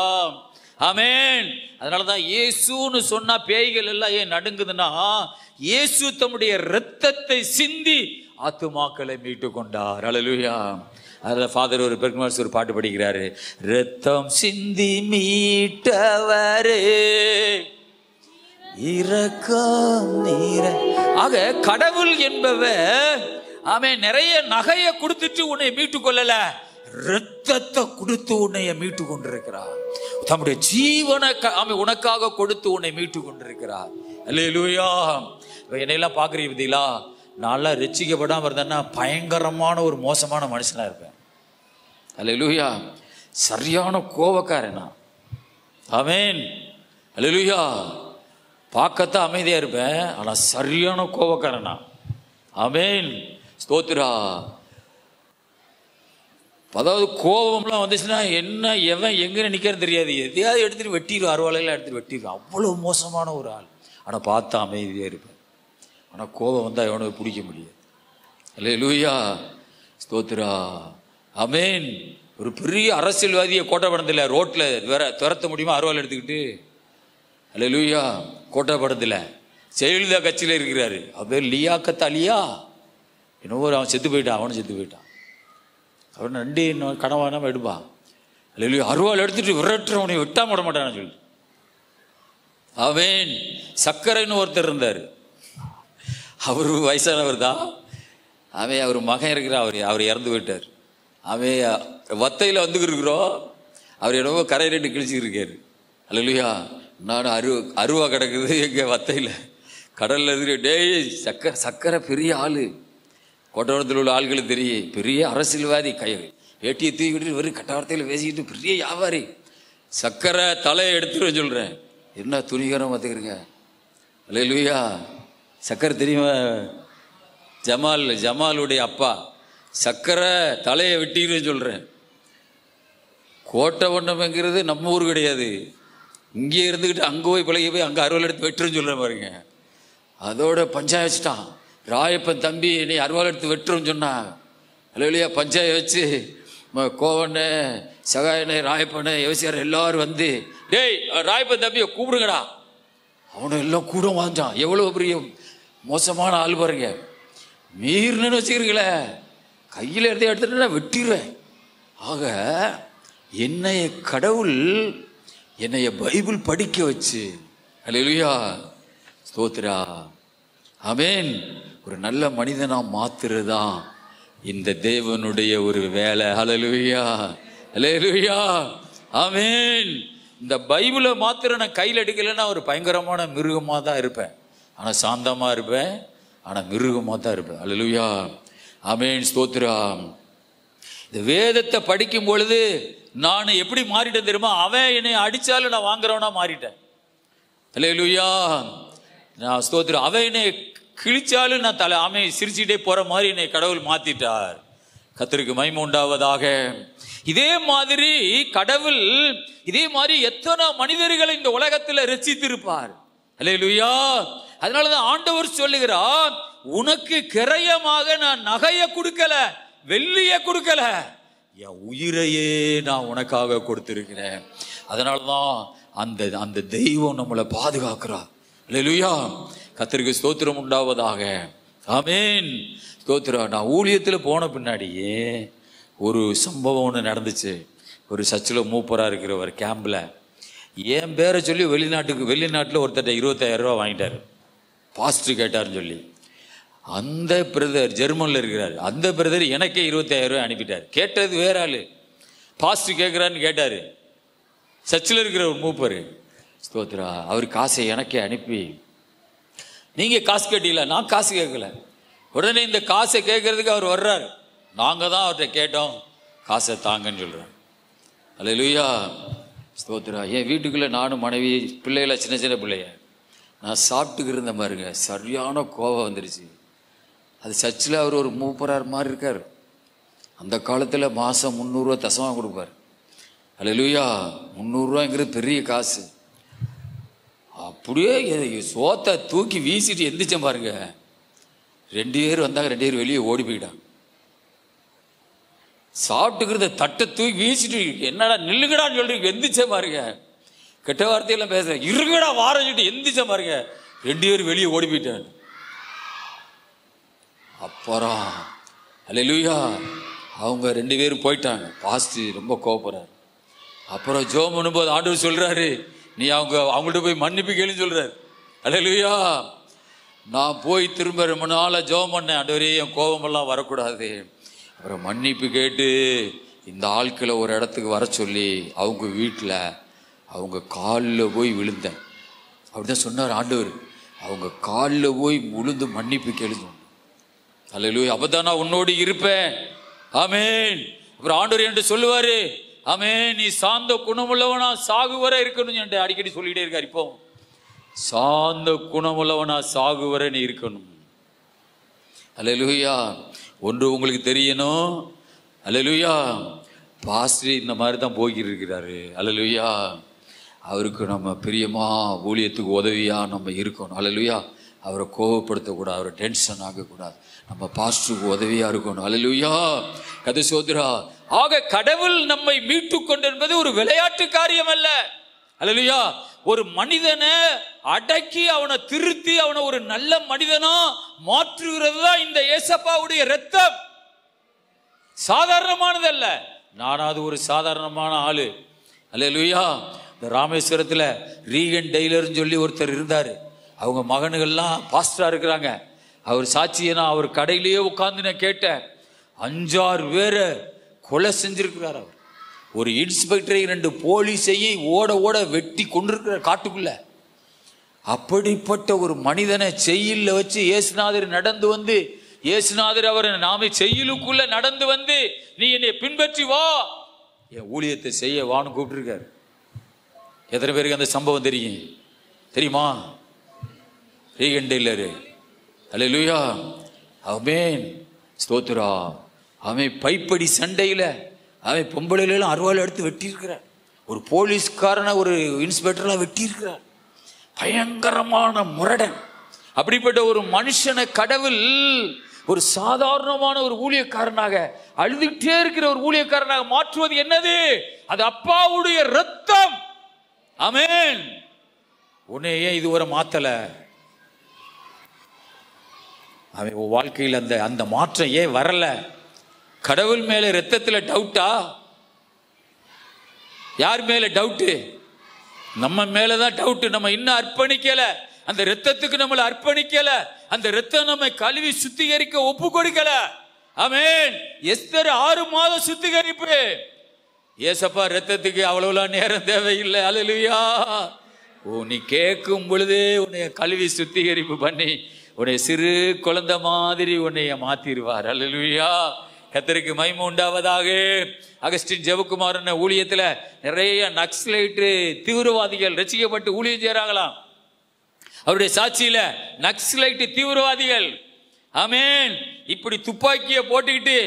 ஆமென். அதனாலதான் இயேசுன்னு சொன்னா பேய்கள் எல்லாம் ஏன் நடுங்குதுன்னா, இயேசு தம்முடைய இரத்தத்தை சிந்தி ஆத்துமாக்களை மீட்டு கொண்டார். அல்லேலூயா. அதுல ஃபாதர் ஒரு பெருமாள் ஒரு பாட்டு படிக்கிறாரு, இரத்தம் சிந்தி மீட்டவரே இரக்கம் நீர. ஆக கடவுள் என்பவர் ஆமென் நிறைய நகையை கொடுத்துட்டு உன்னை மீட்டு கொள்ளல, இரத்தத்தை கொடுத்து உன்னை மீட்டு கொண்டிருக்கிறார். தம்முடைய ஜீவனை உனக்காக கொடுத்து உன்னை மீட்டு கொண்டிருக்கிறார். அல்லேலூயா. என்னையெல்லாம் பாக்குறீங்க பார்த்தீங்களா, நான்லாம் ரட்சிக்கப்படாம இருந்தேன்னா பயங்கரமான ஒரு மோசமான மனுஷனா இருப்பேன். அல்லேலூயா, சரியான கோபக்காரனா. ஆமென். அல்லேலூயா, பார்க்கத்தான் அமைதியா இருப்பேன், ஆனா சரியான கோபக்காரனா. ஆமென், ஸ்தோத்திரா. அதாவது கோபம்லாம் வந்துச்சுன்னா என்ன எவன் எங்க நிற்கிறது தெரியாது, எதையாவது எடுத்துட்டு வெட்டிடுவோம், அருவாலையெல்லாம் எடுத்துட்டு வெட்டிடுவோம். அவ்வளவு மோசமான ஒரு ஆள். ஆனா பார்த்தா அமைதியா இருப்பேன், ஆனா கோபம் வந்தா எவனுக்கு பிடிக்க முடியாது. அல்லேலூயா, ஸ்தோத்திரா. ஆமென். ஒரு பெரிய அரசியல்வாதியை கோட்டைப்படத்தில் ரோட்ல வேற துரத்த முடியுமா அருவாள் எடுத்துக்கிட்டு? அல்லேலூயா. கோட்டைப்படத்தில் ஜெயலலிதா கட்சியில் இருக்கிறாரு, அவர் லியாக்கத் அலியா என்னவோ, அவன் செத்து போயிட்டான், அவனும் செத்து போயிட்டான். அவன் நண்டி கனவானாம எடுப்பான். அல்லேலூயா. அருவாள் எடுத்துட்டு விரட்டுறவனை விட்டாம விட மாட்டான்னு சொல்லி. அவன் சக்கரைன்னு ஒருத்தர் இருந்தார், அவரு வயசானவர் தான். அவன் அவர் மகன் இருக்கிறார், அவர் இறந்து போயிட்டார். அவன் வத்தையில் வந்துக்கிட்டு இருக்கிறோம், அவர் என்னவோ கரை ரெண்டு கிழிச்சிக்கிட்டு இருக்காரு. அல்லேலூயா. நான் அருவா கிடக்குது எங்க வத்தையில், கடல்ல இருக்கு. டேய் சக்கரை பெரிய ஆளு, கோட்டவரத்தில் உள்ள ஆள்களுக்கு தெரியும், பெரிய அரசியல்வாதி, வேட்டியை தூக்கிட்டு வெறும் கட்ட வார்த்தையில் பேசிக்கிட்டு பெரிய வியாபாரி. சக்கரை தலையை எடுத்துருவேன் சொல்றேன். என்ன துணிகரம் பார்த்துக்கிறீங்க. அல்லேலூயா. சக்கரை தெரியுமா? ஜமாலுடைய அப்பா. சக்கரை தலையை வெட்டின்னு சொல்றேன். கோட்டை வண்ணம்ங்கிறது நம்ம ஊர் கிடையாது, இங்கே இருந்துக்கிட்டு அங்கே போய் பழகி போய் அங்கே அருவாள் எடுத்து வெட்டுருன்னு சொல்கிறேன் பாருங்க. அதோட பஞ்சாய வச்சுட்டான். ராயப்பன் தம்பி நீ அருவாள் எடுத்து வெட்டுருன்னு சொன்னான். அல்லேலூயா. பஞ்சாய வச்சு கோவண்ணே சகாயனே ராயப்பண்ணே யோசியார் எல்லாரும் வந்து, டேய் ராயப்பன் தம்பியை கூப்பிடுங்கடா. அவனை எல்லாம் கூட வாஞ்சான். எவ்வளோ பெரிய மோசமான ஆள் பாருங்க. மீறினு வச்சுக்கிறீங்களே, கையில் எடுத்துட்டு நான் வெட்டிடுவேன். ஆக என்னைய கடவுள் என்னைய பைபிள் படிக்க வச்சு, அல்லேலூயா, ஸ்தோத்திரா, ஆமென், ஒரு நல்ல மனிதனா மாத்துறதுதான் இந்த தேவனுடைய ஒரு வேலை. அல்லேலூயா, அல்லேலூயா, ஆமென். இந்த பைபிளை மாத்திர நான் கையில் எடுக்கலைன்னா ஒரு பயங்கரமான மிருகமாக தான் இருப்பேன். ஆனால் சாந்தமாக இருப்பேன், ஆனால் மிருகமாக தான் இருப்பேன். அல்லேலூயா, ஆமென், ஸ்தோத்திரா. இந்த வேதத்தை படிக்கும் பொழுது நான் எப்படி மாறிட்டேன் தெரியுமா? அவன் என்னை அடித்தாலும் நான் வாங்குறவனா மாறிட்டேன். அல்லேலூயா, நான் ஸ்தோத்திரம். அவன் என்னை கிழிச்சாலும் நான் ஆமை சிரிச்சுட்டே போகிற மாதிரி என்னை கடவுள் மாற்றிட்டார். கர்த்தருக்கு மகிமை உண்டாவதாக. இதே மாதிரி கடவுள் இதே மாதிரி எத்தனை மனிதர்களை இந்த உலகத்தில் ரட்சித்திருப்பார். அல்லேலூயா. அதனாலதான் ஆண்டவர் சொல்லுகிறார், உனக்கு கிரயமாக நான் நகையை கொடுக்கல, வெள்ளியை கொடுக்கல, என் உயிரையே நான் உனக்காக கொடுத்திருக்கிறேன். அதனாலதான் அந்த அந்த தெய்வம் நம்மளை பாதுகாக்கிறார். அல்லேலூயா, கர்த்தருக்கு ஸ்தோத்திரம் உண்டாவதாக. ஆமென், ஸ்தோத்திரம். நான் ஊழியத்தில் போன பின்னாடியே ஒரு சம்பவம் ஒன்று நடந்துச்சு. ஒரு சர்ச்சில் மூப்பராக இருக்கிற ஒரு கேம்பில் என் பேரை சொல்லி வெளிநாட்டில் ஒருத்தட்ட 25,000 ரூபா வாங்கிட்டார். பாஸ்டர் கேட்டார்னு சொல்லி அந்த பிரதர் ஜெர்மனில் இருக்கிறார். அந்த பிரதர் எனக்கே 25,000 ரூபாய் அனுப்பிட்டார். கேட்டது வேற ஆள். பாஸ்டர் கேட்குறான்னு கேட்டார். சர்ச்சில் இருக்கிற ஒரு மூப்பர், ஸ்தோத்ரா, அவர் காசை எனக்கே அனுப்பி, நீங்கள் காசு கேட்டீங்களா? நான் காசு கேட்கல. உடனே இந்த காசை கேட்கறதுக்கு அவர் வர்றார். நாங்கள் தான் அவர்கிட்ட கேட்டோம், காசை தாங்கன்னு சொல்கிறோம். அல்லேலூயா, ஸ்தோத்ரா. என் வீட்டுக்குள்ளே நானும் மனைவி பிள்ளைகள சின்ன சின்ன பிள்ளைய நான் சாப்பிட்டுக்கு இருந்த மாதிரிங்க, சரியான கோபம் வந்துருச்சு. அது சர்ச்சில் அவர் ஒரு மூப்பரார் மாதிரி இருக்கார். அந்த காலத்தில் மாதம் 300 ரூபா தசமாக கொடுப்பார். அல்லேலூயா, 300 ரூபாங்கிறது பெரிய காசு. அப்படியே சோத்தை தூக்கி வீசிட்டு எந்திரிச்சேன் பாருங்க. 2 பேர் வந்தாங்க, 2 பேர் வெளியே ஓடி போயிட்டாங்க. சாப்பிட்டுக்கிறத தட்டை தூக்கி வீசிட்டு, என்னடா நில்லுங்கடான்னு சொல்றீங்க, எந்திரிச்ச பாருங்க. கெட்ட வார்த்தையெல்லாம் பேச, இருங்கடா வாரம் சொல்லிட்டு எந்திரிச்ச பாருங்க. 2 பேர் வெளியே ஓடி போயிட்டாங்க. அப்புறம் அல்லேலூயா, அவங்க 2 பேரும் போயிட்டாங்க. பாஸ்டர் ரொம்ப கோபப்படுறாரு. அப்புறம் ஜெபம் பண்ணும்போது ஆண்டவர் சொல்றாரு, நீ அவங்கள்ட்ட போய் மன்னிப்பு கேளுன்னு சொல்றாரு. அல்லேலூயா. நான் போய் திரும்ப ரொம்ப நாளாக ஜெபம் பண்ணேன், ஆண்டவரே என் கோபமெல்லாம் வரக்கூடாது. அப்புறம் மன்னிப்பு கேட்டு இந்த ஆட்களை ஒரு இடத்துக்கு வர சொல்லி அவங்க வீட்டில் அவங்க காலில் போய் விழுந்தேன். அப்படிதான் சொன்னார் ஆண்டவர். அவங்க காலில் போய் விழுந்து மன்னிப்பு கேளுங்க. அல்லேலூயா. அப்பதான் நான் உன்னோடு இருப்பேன். ஆமென். அப்புறம் ஆண்டவர் என்று சொல்லுவாரு, ஆமென், நீ சாந்த குணமுள்ளவனா சாகு வரை இருக்கணும் என்று அடிக்கடி சொல்லிட்டே இருக்கார். இப்போ சாந்த குணமுள்ளவனா சாகு வரை நீ இருக்கணும். அல்லேலூயா. ஒன்று உங்களுக்கு தெரியணும், அல்லேலூயா, பாஸ்டர் இந்த மாதிரி தான் போய்கிட்டு இருக்கிறாரு. அல்லேலூயா. அவருக்கு நம்ம பிரியமா ஊழியத்துக்கு உதவியா நம்ம இருக்கணும். அல்லேலூயா. அவரை கோபப்படுத்தக்கூடாது, அவரை டென்ஷன் ஆகக்கூடாது, நம்ம பாஸ்டருக்கு உதவியா இருக்கணும். அல்லேலூயா, கதை சோதரா. ஆக கடவுள் நம்மை மீட்டு கொண்டு என்பது ஒரு விளையாட்டு காரியம் அல்ல. அல்லேலூயா. ஒரு மனிதனை அடக்கி அவனை திருத்தி அவனை ஒரு நல்ல மனிதனா மாற்றுகிறது தான் இந்த ஏசப்பாவுடைய இரத்தம். சாதாரணமானது அல்ல. நானாவது ஒரு சாதாரணமான ஆளு. அல்லேலூயா. இந்த ராமேஸ்வரத்தில் ரீகன் டெய்லர்னு சொல்லி ஒருத்தர் இருந்தார். அவங்க மகனுகள்லாம் பாஸ்டரா இருக்கிறாங்க. அவர் சாட்சியனா அவர் கடையிலேயே உட்கார்ந்து நான் கேட்டேன். 5-6 பேரை கொலை செஞ்சிருக்கிறார் அவர். ஒரு இன்ஸ்பெக்டரை 2 போலீஸையும் ஓட ஓட வெட்டி கொண்டிருக்கிறார் காட்டுக்குள்ள. அப்படிப்பட்ட ஒரு மனிதனை செய்யில வச்சு இயேசுநாதர் நடந்து வந்து, இயேசுநாதர் அவரை நாமே செய்யலுக்குள்ள நடந்து வந்து, நீ என்னை பின்பற்றி வா, என் ஊழியத்தை செய்ய வான்னு கூப்பிட்டுருக்காரு. எத்தனை பேருக்கு அந்த சம்பவம் தெரியுமா? Regan Taylor. அல்லேலூயா. ஆமென், ஸ்தோத்திரா. அவன் பைப்படி சண்டையில் அவன் பொம்பளையிலாம் அருவாள் எடுத்து வெட்டியிருக்கிறார். ஒரு போலீஸ்காரனை ஒரு இன்ஸ்பெக்டர்லாம் வெட்டியிருக்கிறார். பயங்கரமான முரடன். அப்படிப்பட்ட ஒரு மனுஷனை கடவுள் ஒரு சாதாரணமான ஒரு ஊழியக்காரனாக, அழுதுகிட்டே இருக்கிற ஒரு ஊழியக்காரனாக மாற்றுவது என்னது? அது அப்பாவுடைய இரத்தம். ஆமென். உன்னை ஏன் இதுவரை மாத்தல? அவன் வாழ்க்கையில் அந்த மாற்றம் ஏன் வரல? கடவுள் மேல ரத்தத்துல டவுட்டா? யார் மேல டவுட்டு? நம்ம மேலதான் டவுட். நம்ம இன்னும் அர்ப்பணிக்கல, அந்த ரத்தத்துக்கு நம்மளை அர்ப்பணிக்கல, அந்த ரத்தம் நம்ம கழுவி சுத்திகரிக்க ஒப்பு கொடுக்கல. ஆமென். எஸ்தர் 6 மாதம் சுத்திகரிப்பு. ஏசப்பா ரத்தத்துக்கு அவ்வளவுலாம் நேரம் தேவையில்லை. அல்லேலூயா. நீ கேட்கும் பொழுதே உன்னைய கழுவி சுத்திகரிப்பு பண்ணி உன்னை சிறு குழந்தை மாதிரி உன்னைய மாத்திருவார். அல்லேலூயா. கர்த்தருக்கு மகிமை உண்டாவதாக. அகஸ்டின் ஜெபக்குமார் ஊழியத்துல நிறைய நக்சலைட்டு தீவிரவாதிகள் ரசிக்கப்பட்டு ஊழியம் செய்யறாங்களாம். அவருடைய சாட்சியில நக்சலைட்டு தீவிரவாதிகள், ஆமென், இப்படி துப்பாக்கிய போட்டுக்கிட்டு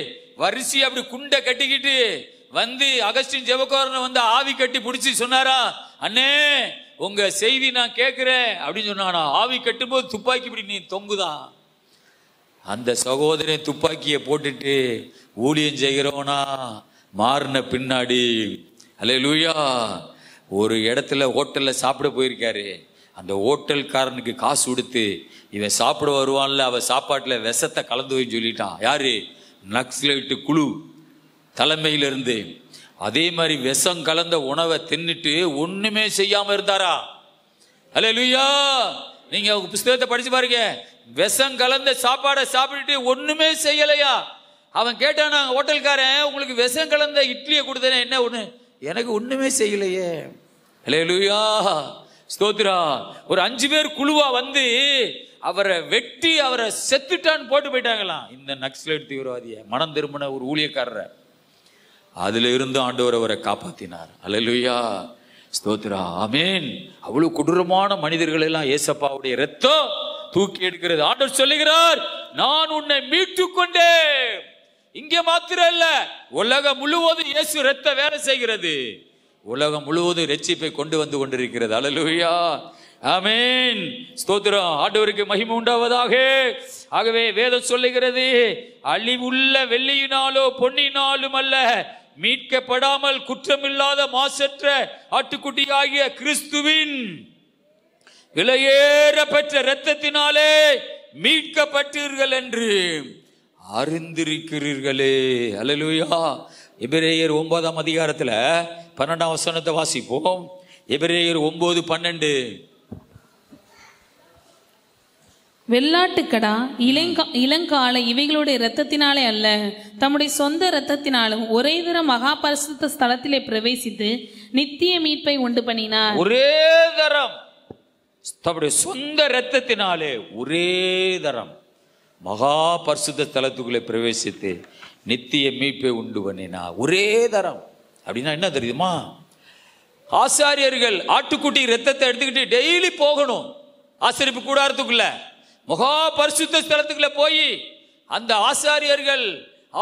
வரிசை அப்படி குண்டை கட்டிக்கிட்டு வந்து அகஸ்டின் ஜெபக்குமார் வந்து ஆவி கட்டி பிடிச்சி சொன்னாரா, அண்ணே உங்க செய்தி நான் கேட்கிறேன் அப்படின்னு சொன்னானா. ஆவி கட்டும் போது துப்பாக்கி இப்படி நீ தொங்குதான். அந்த சகோதரன் துப்பாக்கியை போட்டுட்டு ஊழியம் செய்கிறவனா மாறின பின்னாடி, அல்லேலூயா, ஒரு இடத்துல ஹோட்டல்ல சாப்பிட போயிருக்காரு. அந்த ஹோட்டல்காரனுக்கு காசு கொடுத்து இவன் சாப்பிட வருவான்ல, அவன் சாப்பாட்டுல விஷத்தை கலந்து போய் சொல்லிட்டான். யாரு? நக்சலைட்டு குழு தலைமையிலிருந்து. அதே மாதிரி விஷம் கலந்த உணவை தின்னுட்டு ஒண்ணுமே செய்யாம இருந்தாரா? அல்லேலூயா. நீங்க புஸ்தகத்தை படிச்சு பாருங்க. விஷம் கலந்த சாப்பாடை சாப்பிட்டுட்டு ஒண்ணுமே செய்யலையா? அவன் கேட்டானா ஹோட்டல்காரன், உங்களுக்கு விஷம் கலந்த இட்லியை கொடுத்தேன், என்ன ஒண்ணு? எனக்கு ஒண்ணுமே செய்யலையே. அல்லேலூயா, ஸ்தோத்திரா. ஒரு 5 பேர் குழுவா வந்து அவரை வெட்டி அவரை செத்துட்டான்னு போட்டு போயிட்டாங்களாம். இந்த நக்சலைட் தீவிரவாதிய மனம் திரும்பின ஒரு ஊழியக்காரரை அதுல இருந்து ஆண்டவர் அவரை காப்பாத்தினார். அல்லேலூயா, ஸ்தோத்திரா, ஆமென். அவ்வளவு கொடூரமான மனிதர்கள் எல்லாம் ஏசப்பாவுடைய ரத்தம் தூக்கி எடுக்கிறது. ஆண்டவர் சொல்லுகிறார், நான் உன்னை மீட்டு கொண்டேன். இங்கே மாத்திரம் இல்ல, உலகம் முழுவதும் இயேசு ரத்த வேலை செய்கிறது. உலகம் முழுவதும் ரட்சிப்பை கொண்டு வந்து கொண்டிருக்கிறது. அல்லேலூயா, ஆமென், ஸ்தோத்திரம். ஆண்டவருக்கு மகிமை உண்டாவதாக. ஆகவே வேதம் சொல்லுகிறது, அழிவுள்ள வெள்ளியினாலோ பொன்னினாலும் அல்ல, மீட்கப்படாமல் குற்றமில்லாத மாசற்ற ஆட்டுக்குட்டியாகிய கிறிஸ்துவின் விலையேற பெற்ற இரத்தத்தினாலே மீட்கப்பட்டீர்கள் என்று அறிந்திருக்கிறீர்களே. அல்லேலூயா. எபிரேயர் 9ஆம் அதிகாரத்துல 12ஆம் வசனத்தை வாசிப்போம். எபிரேயர் 9:12. வெள்ளாட்டுக்கடா இளங்கால இவைகளுடைய இரத்தத்தினாலே அல்ல, தம்முடைய சொந்த இரத்தத்தினாலும் ஒரே தரம் மகா பரிசுத்த ஸ்தலத்திலே பிரவேசித்து நித்திய மீட்பை உண்டு பண்ணினார். ஒரே தரம் தம்முடைய சொந்த இரத்தத்தினாலே ஒரே தரம் மகா பரிசுத்த ஸ்தலத்துக்குள்ளே பிரவேசித்து நித்திய மீட்பை உண்டு பண்ணினார். ஒரே தரம் அப்படின்னா என்ன தெரியுமா? ஆசாரியர்கள் ஆட்டுக்குட்டி இரத்தத்தை எடுத்துக்கிட்டு டெய்லி போகணும் ஆசரிப்பு கூடாரத்துக்குள்ள. மகா பரிசுத்த ஸ்தலத்துக்குள்ள போய் அந்த ஆசாரியர்கள்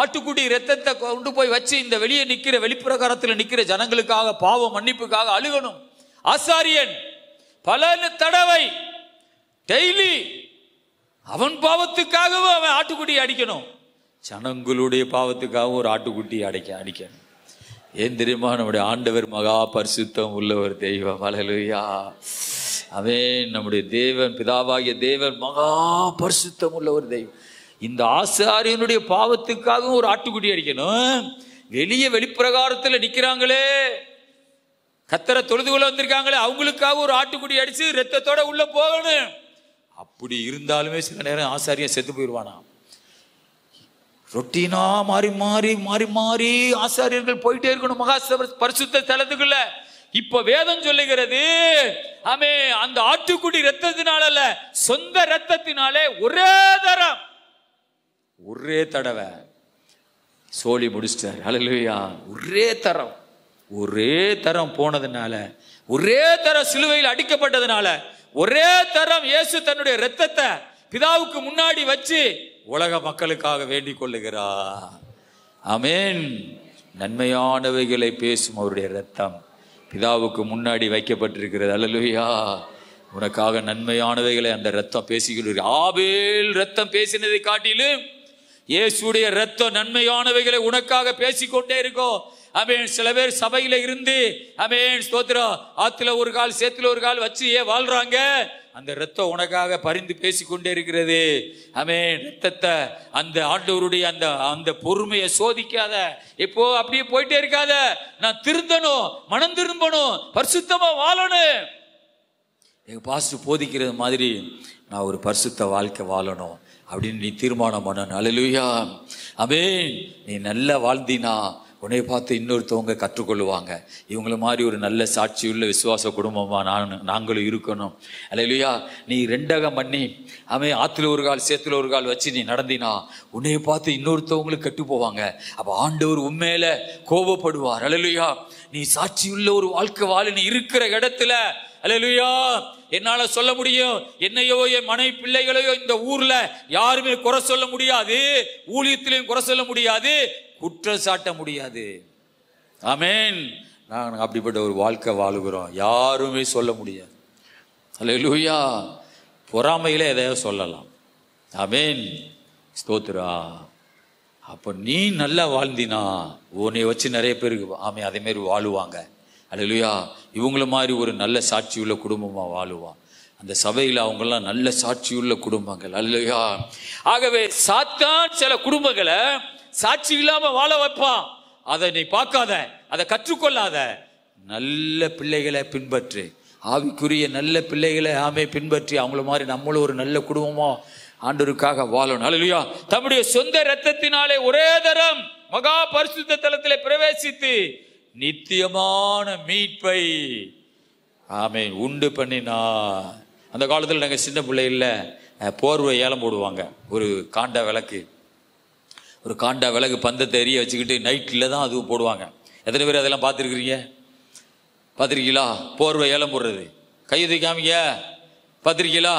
ஆட்டுக்குட்டி இரத்தத்தை கொண்டு போய் வச்சு இந்த வெளியே நிக்கிற வெளிப்பிரகாரத்தில் நிக்கிற ஜனங்களுக்காக பாவ மன்னிப்புக்காக அழுகணும். ஆசாரியன் பல தடவை டெய்லி அவன் பாவத்துக்காகவும் அவன் ஆட்டுக்குட்டி அடிக்கணும், ஜனங்களுடைய பாவத்துக்காகவும் ஒரு ஆட்டுக்குட்டி அடிக்கணும். ஏன் தெரியுமா? நம்முடைய ஆண்டவர் மகா பரிசுத்தம் உள்ள ஒரு தெய்வம். அல்லேலூயா, அவன் நம்முடைய தேவன், பிதாவாகிய தேவன் மகா பரிசுத்தம் உள்ள ஒரு தெய்வம். இந்த ஆசாரியனுடைய பாவத்துக்காகவும் ஒரு ஆட்டுக்குட்டி அடிக்கணும். வெளியே வெளிப்பிரகாரத்தில் நிக்கிறாங்களே, கத்தரை தொழுதுகுள்ள வந்திருக்காங்களே, அவங்களுக்காக ஒரு ஆட்டுக்குட்டி அடிச்சு ரத்தத்தோட உள்ள போகணும். அப்படி இருந்தாலுமே சில நேரம் ஆசாரியன் செத்து போயிடுவானா. ரொட்டீனா மாறி மாறி மாறி மாறி ஆசாரியர்கள் போயிட்டே இருக்கணும் மகா பரிசுத்த ஸ்தலத்துக்குள்ள. இப்ப வேதம் சொல்லுகிறது, ஆமே, அந்த ஆட்டுக்குடி ரத்தத்தினால அல்ல, சொந்த ரத்தத்தினாலே ஒரே தரம் ஒரே தடவை சோழி முடிச்சிட்டார். அல்லேலூயா, ஒரே தரம் போனதுனால, ஒரே தரம் சிலுவையில் அடிக்கப்பட்டதுனால, ஒரே தரம் இயேசு தன்னுடைய ரத்தத்தை பிதாவுக்கு முன்னாடி வச்சு உலக மக்களுக்காக வேண்டிக் கொள்ளுகிறார். ஆமென். நன்மையானவைகளை பேசும் அவருடைய ரத்தம் பிதாவுக்கு முன்னாடி வைக்கப்பட்டிருக்கிறது. அல்லேலூயா, உனக்காக நன்மையானவைகளை அந்த ரத்தம் பேசிக்கிட்டு. ஆபேல் ரத்தம் பேசினதை காட்டிலும் இயேசுடைய ரத்தம் நன்மையானவைகளை உனக்காக பேசிக்கொண்டே இருக்கும். ஆமென். சில பேர் சபையில இருந்து ஆமென் ஸ்தோத்திரம் ஆத்துல ஒரு கால் சேத்துல ஒரு கால் வச்சு வாழ்றாங்க. அந்த ரத்தம் உனக்காக பரிந்து பேசிக்கொண்டே இருக்கிறது. ஆமென். ரத்தத்தை அந்த ஆண்டவருடைய அந்த அந்த பொறுமையை சோதிக்காத. இப்போ அப்படியே போயிட்டே இருக்காத. நான் திருந்தணும், மனம் திரும்பணும், பரிசுத்தமா வாழணும். எங்க பாஸ்டர் போதிக்கிறது மாதிரி நான் ஒரு பரிசுத்த வாழ்க்கை வாழணும் அப்படின்னு நீ தீர்மானம் பண்ணணும். அல்லேலூயா. ஆமென். நீ நல்லா வாழ்ந்தினா உன்னை பார்த்து இன்னொருத்தவங்க கற்றுக்கொள்ளுவாங்க. இவங்கள மாதிரி ஒரு நல்ல சாட்சியுள்ள விசுவாச குடும்பமா நாங்களும் இருக்கணும். அல்லேலூயா. நீ ரெண்டகம் பண்ணி ஆமென் ஆத்துல ஒரு கால் சேத்துல ஒரு கால் வச்சு நீ நடந்தினா உன்னை பார்த்து இன்னொருத்தவங்களுக்கு கெட்டு போவாங்க. அப்ப ஆண்டவர் உண்மையில கோபப்படுவார். அல்லேலூயா. நீ சாட்சியுள்ள ஒரு வாழ்க்கை வாழ நீ இருக்கிற இடத்துல அல்லேலூயா என்னால சொல்ல முடியும். என்னையோ என் மனைவி பிள்ளைகளையோ இந்த ஊர்ல யாருமே குறை சொல்ல முடியாது, ஊழியத்திலையும் குறை சொல்ல முடியாது, குற்றம் சாட்ட முடியாது. ஆமென். நாங்கள் அப்படிப்பட்ட ஒரு வாழ்க்கை வாழுகிறோம். யாருமே சொல்ல முடியாது. அல்லேலூயா. பொறாமையில எதையோ சொல்லலாம். ஆமென். ஸ்தோத்திரா. அப்ப நீ நல்லா வாழ்ந்தினா உன்னை வச்சு நிறைய பேருக்கு ஆமே அதே மாதிரி வாழுவாங்க. அல்லேலூயா. இவங்கள மாதிரி ஒரு நல்ல சாட்சியுள்ள குடும்பமா வாழுவான். அந்த சபையில் அவங்கெல்லாம் நல்ல சாட்சியுள்ள குடும்பங்கள். அல்லேலூயா. ஆகவே சாத்தான் சில குடும்பங்களை சாட்சி இல்லாம வாழ வைப்பான். அதை நீ பார்க்காத, அதை கற்றுக்கொள்ளாத. நல்ல பிள்ளைகளை பின்பற்று, ஆவிக்குரிய நல்ல பிள்ளைகளை ஆமே பின்பற்றி அவங்கள மாதிரி நம்மளும் ஒரு நல்ல குடும்பமா ஆண்டவருக்காக வாழணும். அல்லேலூயா. தம்முடைய சொந்த இரத்தத்தினாலே ஒரே தரம் மகா பரிசுத்த தலத்திலே பிரவேசித்து நித்தியமான மீட்பை ஆமென் உண்டு பண்ணினா. அந்த காலத்தில் நாங்கள் சின்ன பிள்ளைகள போர்வை ஏலம் போடுவாங்க. ஒரு காண்டா விளக்கு பந்தத்தை எரிய வச்சுக்கிட்டு நைட்டில் தான் அது போடுவாங்க. எத்தனை பேர் அதெல்லாம் பார்த்துருக்கிறீங்க? பார்த்துருக்கீங்களா? போர்வை ஏலம் போடுறது. கையை தூக்காமீங்க. பார்த்துருக்கீங்களா?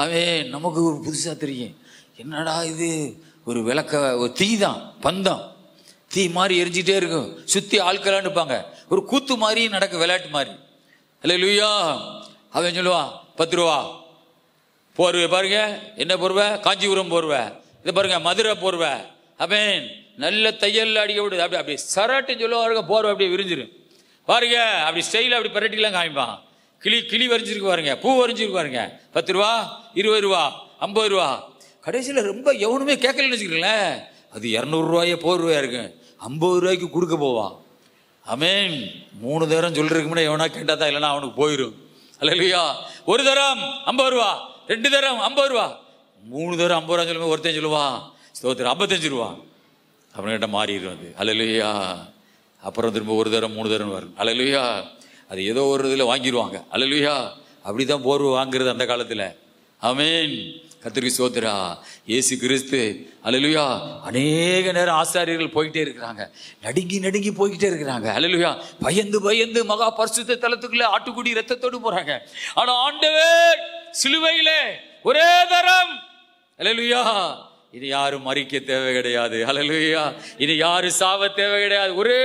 ஆமென். நமக்கு ஒரு புதுசாக தெரியும். என்னடா இது? ஒரு விளக்க ஒரு தீ தான், பந்தம் தீ மாதிரி எரிஞ்சிட்டே இருக்கும். சுற்றி ஆட்களான்னு இருப்பாங்க. ஒரு கூத்து மாதிரி நடக்க, விளையாட்டு மாதிரி. அல்லேலூயா. அவன் சொல்லுவான் 10 ரூபா போர்வை. பாருங்க என்ன போர்வை? காஞ்சிபுரம் போர்வை. இதை பாருங்க மதுரை போர்வை. ஆமென். நல்ல தையல் அடிக்க விடுது. அப்படி அப்படி சராட்டுன்னு சொல்லுவாங்க. போர்வை அப்படியே விரிஞ்சிரும். பாருங்க அப்படி ஸ்டைல அப்படி பரட்டிலாம் காமிப்பான். கிளி வரைஞ்சிருக்கு பாருங்க, பூ வரைஞ்சிருக்கு பாருங்க. 10 ரூபா, 20 ரூபா, 50 ரூபா. கடைசியில் ரொம்ப எவனுமே கேட்கலன்னு வச்சுக்கிறீங்களேன். அது 200 ரூபாயே போர்வையா இருக்கு. 50 ரூபாய்க்கு கொடுக்க போவான். ஆமென். 3 தரம் சொல்றதுக்கு முன்னாடி எவனா கேட்டா தான், இல்லைன்னா அவனுக்கு போயிடும். அல்லேலூயா. ஒரு தரம் 50 ரூபா, 2 தரம் 50 ரூபா, 3 தரம் 50 ரூபா சொல்லுவோம். ஒருத்தன் சொல்லுவான் ஸ்தோத்திரம் 55 ரூபா. அப்படின்னு கேட்டால் மாறிடும் அது. அல்லேலூயா. அப்புறம் திரும்ப 1 தரம் 3 தரம் வரும். அல்லேலூயா. அது ஏதோ ஒரு இதில் வாங்கிடுவாங்க. அல்லேலூயா. அப்படிதான் போர்வை வாங்குறது அந்த காலத்தில். ஆமென். கர்த்தருக்கு ஸ்தோத்திரா. இயேசு கிறிஸ்து அல்லேலூயா அநேக நேரம் ஆசாரியர்கள் போயிட்டே இருக்கிறாங்க. நடுங்கி போய்கிட்டே இருக்கிறாங்க. அல்லேலூயா. பயந்து மகா பரிசுத்த தலத்துக்குள்ள ஆட்டுக்குடி ரத்தத்தோடு போறாங்க. ஆனா ஆண்டவர் சிலுவையிலே ஒரே தரம் அல்லேலூயா. இனி யாரும் மறிக்க தேவை கிடையாது. அல்லேலூயா. இனி யாரும் சாவ தேவை கிடையாது. ஒரே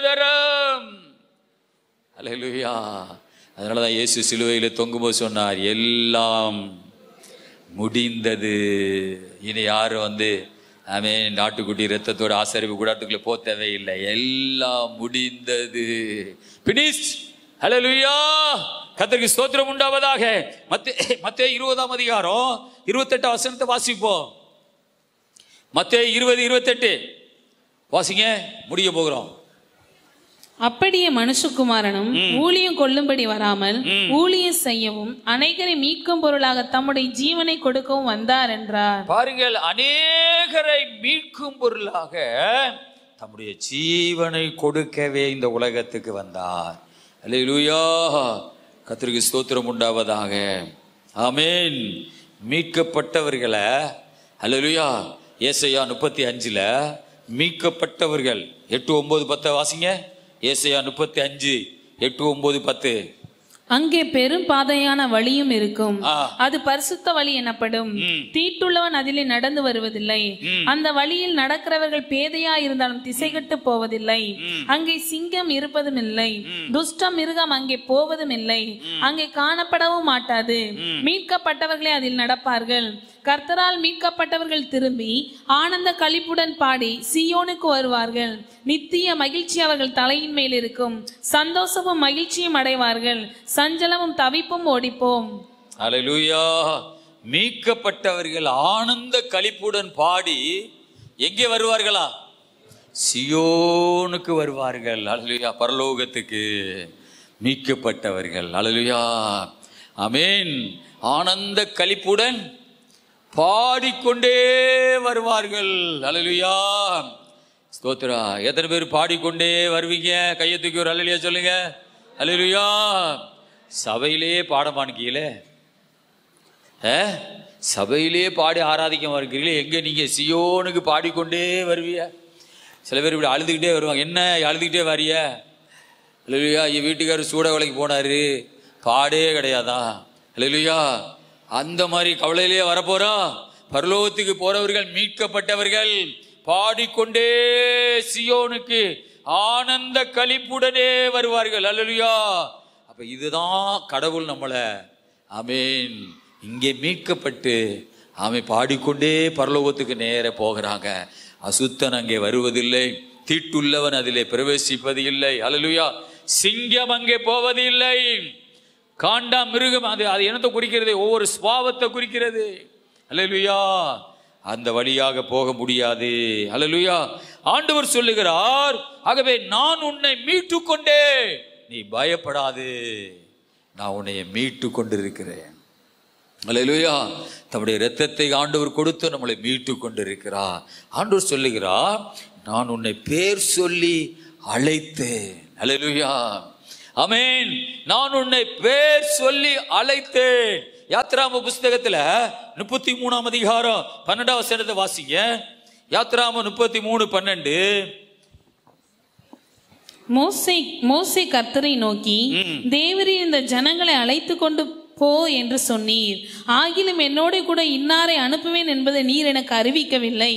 தரம். அல்லேலூயா. அதனாலதான் இயேசு சிலுவையிலே தொங்கும்போது சொன்னார், எல்லாம் முடிந்தது. இனி யாரும் ஆமென் நாட்டுக்குட்டி ரத்தத்தோட ஆசரிப்பு கூடாரத்துக்குள்ள போக தேவையில்லை. எல்லாம் முடிந்தது. பினிஷ்ட். ஹல்லேலூயா. கர்த்தருக்கு ஸ்தோத்திரம் உண்டாவதாக. மத்தேயு 20ஆம் அதிகாரம் 28 வசனத்தை வாசிப்போம். மத்தேயு 20:28 வாசிங்க. முடிய போகிறோம். அப்படியே மனுஷகுமாரனும் ஊழியம் கொள்ளும்படி வராமல் ஊழியம் செய்யவும் அநேகரை மீட்கும் பொருளாக தம்முடைய ஜீவனை கொடுக்கவும் வந்தார் என்றார். பாருங்கள், அநேகரை மீட்கும் பொருளாக தம்முடைய ஜீவனை கொடுக்கவே இந்த உலகத்துக்கு வந்தார். அல்லேலூயா. கர்த்தருக்கு ஸ்தோத்திரம் உண்டாவதாக. ஆமென். மீட்கப்பட்டவர்களை அல்லேலூயா ஏசாயா 35 மீட்கப்பட்டவர்கள் 8, 9, 10 வாசிங்க. ஏசாயா 35, 8, 9, 10. அங்கே பெரும் பாதையான வழியும் இருக்கும், அது பரிசுத்த வழி எனப்படும். தீட்டுள்ளவன் அதிலே நடந்து வருவதில்லை. அந்த வழியில் நடக்கிறவர்கள் பேதையா இருந்தாலும் திசைகட்டு போவதில்லை. அங்கே சிங்கம் இருப்பதும் இல்லை, துஷ்ட மிருகம் அங்கே போவதும் இல்லை, அங்கே காணப்படவும் மாட்டாது. மீட்கப்பட்டவர்களே அதில் நடப்பார்கள். கர்த்தரால் மீட்கப்பட்டவர்கள் திரும்பி ஆனந்த களிப்புடன் பாடி சீயோனுக்கு வருவார்கள். நித்திய மகிழ்ச்சி அவர்கள் தலையின் மேல் இருக்கும். சந்தோஷமும் மகிழ்ச்சியும் அடைவார்கள். சஞ்சலமும் தவிப்பும் ஓடிப்போம். அல்லேலூயா. மீட்கப்பட்டவர்கள் ஆனந்த களிப்புடன் பாடி எங்கே வருவார்களா? சியோனுக்கு வருவார்கள். அல்லேலூயா. பரலோகத்துக்கு மீட்கப்பட்டவர்கள். அல்லேலூயா. ஆமென். ஆனந்த களிப்புடன் பாடிக்கொண்டே வருவார்கள். அல்லேலூயா. ஸ்தோத்திரா. எத்தனை பேர் பாடிக்கொண்டே வருவீங்க? கையை தூக்கி ஒரு அல்லேலூயா சொல்லுங்க. அல்லேலூயா. சபையிலே பாடமானிக்கீங்களே, சபையிலே பாடி ஆராதிக்க வருகிறீங்களே, எங்க நீங்க சியோனுக்கு பாடிக்கொண்டே வருவீங்க? சில பேர் இப்படி அழுதுகிட்டே வருவாங்க. என்ன அழுதுகிட்டே வரிய? அல்லேலூயா. என் வீட்டுக்காரர் சூட வேலைக்கு போனாரு, பாடே கிடையாதா? அல்லேலூயா. அந்த மாதிரி கவலையிலேயே வரப்போறோம். பரலோகத்துக்கு போறவர்கள், மீட்கப்பட்டவர்கள் பாடிக்கொண்டே சியோனுக்கு ஆனந்த களிப்புடனே வருவார்கள். அல்லேலூயா. அப்ப இதுதான் கடவுள் நம்மளை, ஆமென், இங்கே மீட்கப்பட்டு பாடிக்கொண்டே பரலோகத்துக்கு நேர போகிறாங்க. அசுத்தன் அங்கே வருவதில்லை, தீட்டுள்ளவன் அதிலே பிரவேசிப்பது இல்லை. அல்லேலூயா. சிங்கம் அங்கே போவது இல்லை. காண்டா மிருகம், அது என்னத்தை குறிக்கிறது? ஒவ்வொரு சுபாவத்தை குறிக்கிறது. அல்லேலூயா. அந்த வழியாக போக முடியாது. அல்லேலூயா. ஆண்டவர் சொல்லுகிறார், ஆகவே நான் உன்னை மீட்டு கொண்டே, நீ பயப்படாது, நான் உன்னை மீட்டு கொண்டிருக்கிறேன். அல்லேலூயா. தம்முடைய இரத்தத்தை ஆண்டவர் கொடுத்து நம்மளை மீட்டு கொண்டிருக்கிறார். ஆண்டவர் சொல்லுகிறார், நான் உன்னை பேர் சொல்லி அழைத்தேன். அல்லேலூயா. ஆமென். நான் உன்னை பேர் சொல்லி அழைத்தேன். யாத்ராம புஸ்தகத்துல 33ஆம் அதிகாரம் 12ஆம் வசனத்தை வாசிங்க. யாத்ராம 33:12. மோசே கர்த்தரை நோக்கி, தேவரீர் இந்த ஜனங்களை அழைத்து கொண்டு போ என்று சொன்னீர். ஆகிலும் என்னோட கூட இன்னாரை அனுப்புவேன் என்பதை நீர் எனக்கு அறிவிக்கவில்லை.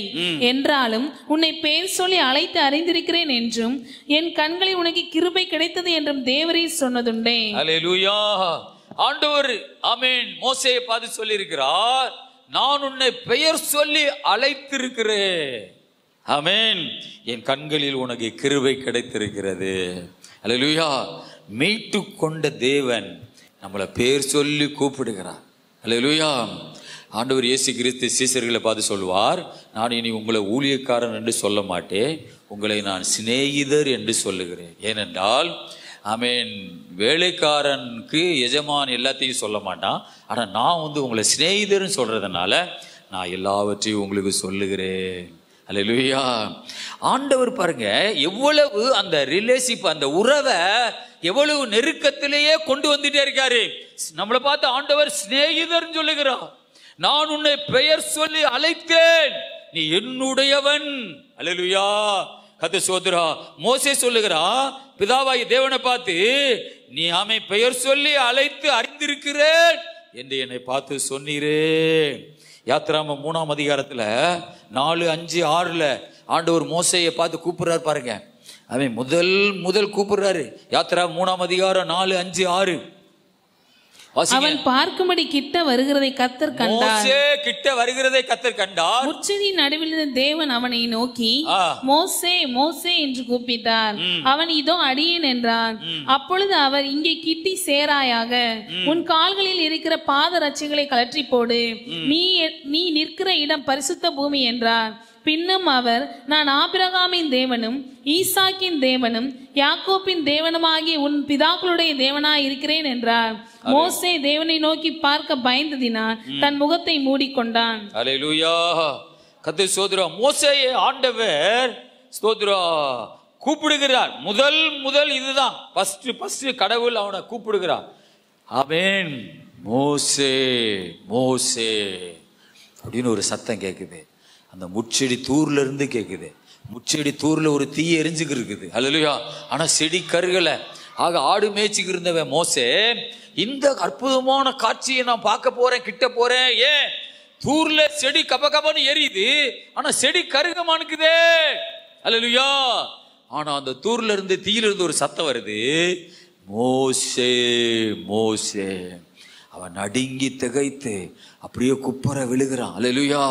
என்றாலும் உன்னை பேர் சொல்லி அழைத்து அறிந்திருக்கிறேன் என்றும் என் கண்களில் உனக்கு கிருபை கிடைத்தது என்றும் தேவரீர் சொன்னதுண்டே. அல்லேலூயா. ஆண்டவர் ஆமென் மோசேயை பார்த்து சொல்லி இருக்கிறார், நான் உன்னை பெயர் சொல்லி அழைத்திருக்கிறேன். ஆமென். என் கண்களில் உனக்கு கிருபை கிடைத்திருக்கிறது. அல்லேலூயா. மீட்டு கொண்ட தேவன் நம்மளை பேர் சொல்லி கூப்பிடுகிறார். அல்லேலூயா. ஆண்டவர் இயேசு கிறிஸ்து சீசர்களை பார்த்து சொல்வார், நான் இனி உங்களை ஊழியக்காரன் என்று சொல்ல மாட்டேன், உங்களை நான் சிநேகிதர் என்று சொல்லுகிறேன். ஏனென்றால் ஆமென், வேலைக்காரனுக்கு எஜமான் எல்லாத்தையும் சொல்ல மாட்டான். ஆனால் நான் உங்களை சிநேகிதர்னு சொல்றதுனால நான் எல்லாவற்றையும் உங்களுக்கு சொல்லுகிறேன். அல்லேலூயா. ஆண்டவர் பாருங்க எவ்வளவு அந்த ரிலேஷன்ஷிப், அந்த உறவை எவ்வளவு நெருக்கத்திலேயே கொண்டு வந்துட்டே இருக்காரு. நம்மளை பார்த்து ஆண்டவர் சிநேகிதர் சொல்லுகிறார். நான் உன்னை பெயர் சொல்லி அழைத்தேன், நீ என்னுடையவன். அல்லேலூயா. கர்த்தர் சோதரா. மோசே சொல்லுகிறா, பிதாவாகிய தேவனை பார்த்து, நீ பெயர் சொல்லி அழைத்து அறிந்திருக்கிறேன் என்று என்னை பார்த்து சொன்னீரே. யாத்ராம 3ஆம் அதிகாரத்துல 4, 5, 6 ஆண்டவர் மோசேயை பார்த்து கூப்பிடுறாரு பாருங்க. அவன் முதல் கூப்பிடுறாரு. யாத்ராம 3ஆம் அதிகாரம் 4, 5, 6. அவன் பார்க்கும்படி கிட்ட வருகிறதை கர்த்தர் கண்டார். கிட்ட வருகிறதை கர்த்தர் கண்டார். முச்செடியின் நடுவில் இருந்த தேவன் அவனை நோக்கி, மோசே மோசே என்று கூப்பிட்டார். அவன் இதோ அடியேன் என்றான். அப்பொழுது அவர், இங்கே கிட்டி சேராயாக, உன் கால்களில் இருக்கிற பாதரட்சைகளை கழற்றி போடு, நீ நிற்கிற இடம் பரிசுத்த பூமி என்றார். பின்னும் அவர், நான் ஆபிரகாமின் தேவனும் ஈசாக்கின் தேவனும் யாக்கோப்பின் தேவனுமாகிய உன் பிதாக்களுடைய தேவனாய் இருக்கிறேன் என்றார். மோசே தேவனை நோக்கி பார்க்க பயந்ததினால் தன் முகத்தை மூடிக்கொண்டான். அல்லேலூயா. கர்த்தர் சோதரா. மோசேயை ஆண்டவர் ஸ்தோத்ரா கூப்பிடுகிறார். முதல் இதுதான் ஃபர்ஸ்ட் கடவுள் அவனை கூப்பிடுகிறார். ஆமென். மோசே மோசே அப்படின்னு ஒரு சத்தம் கேட்குது. அந்த முச்செடி தூர்ல இருந்து கேட்குது. முச்செடி தூர்ல ஒரு தீ எரிஞ்சுக்கு இருக்குது. அல்லேலூயா. ஆனா செடி கருகல. ஆக ஆடு மேய்ச்சிக்கு இருந்தவன் மோசே, இந்த அற்புதமான காட்சியை நான் பார்க்க போறேன், கிட்ட போறேன். ஏன்? தூர்ல செடி கபகபன்னு எரியுது, ஆனா செடி கருகமானுக்குதே. அல்லேலூயா. ஆனா அந்த தூர்ல இருந்து தீயில இருந்து ஒரு சத்தம் வருது, மோசே மோசே. அவன் நடுங்கி திகைத்து அப்படியே குப்புற விழுகிறான். அல்லேலூயா.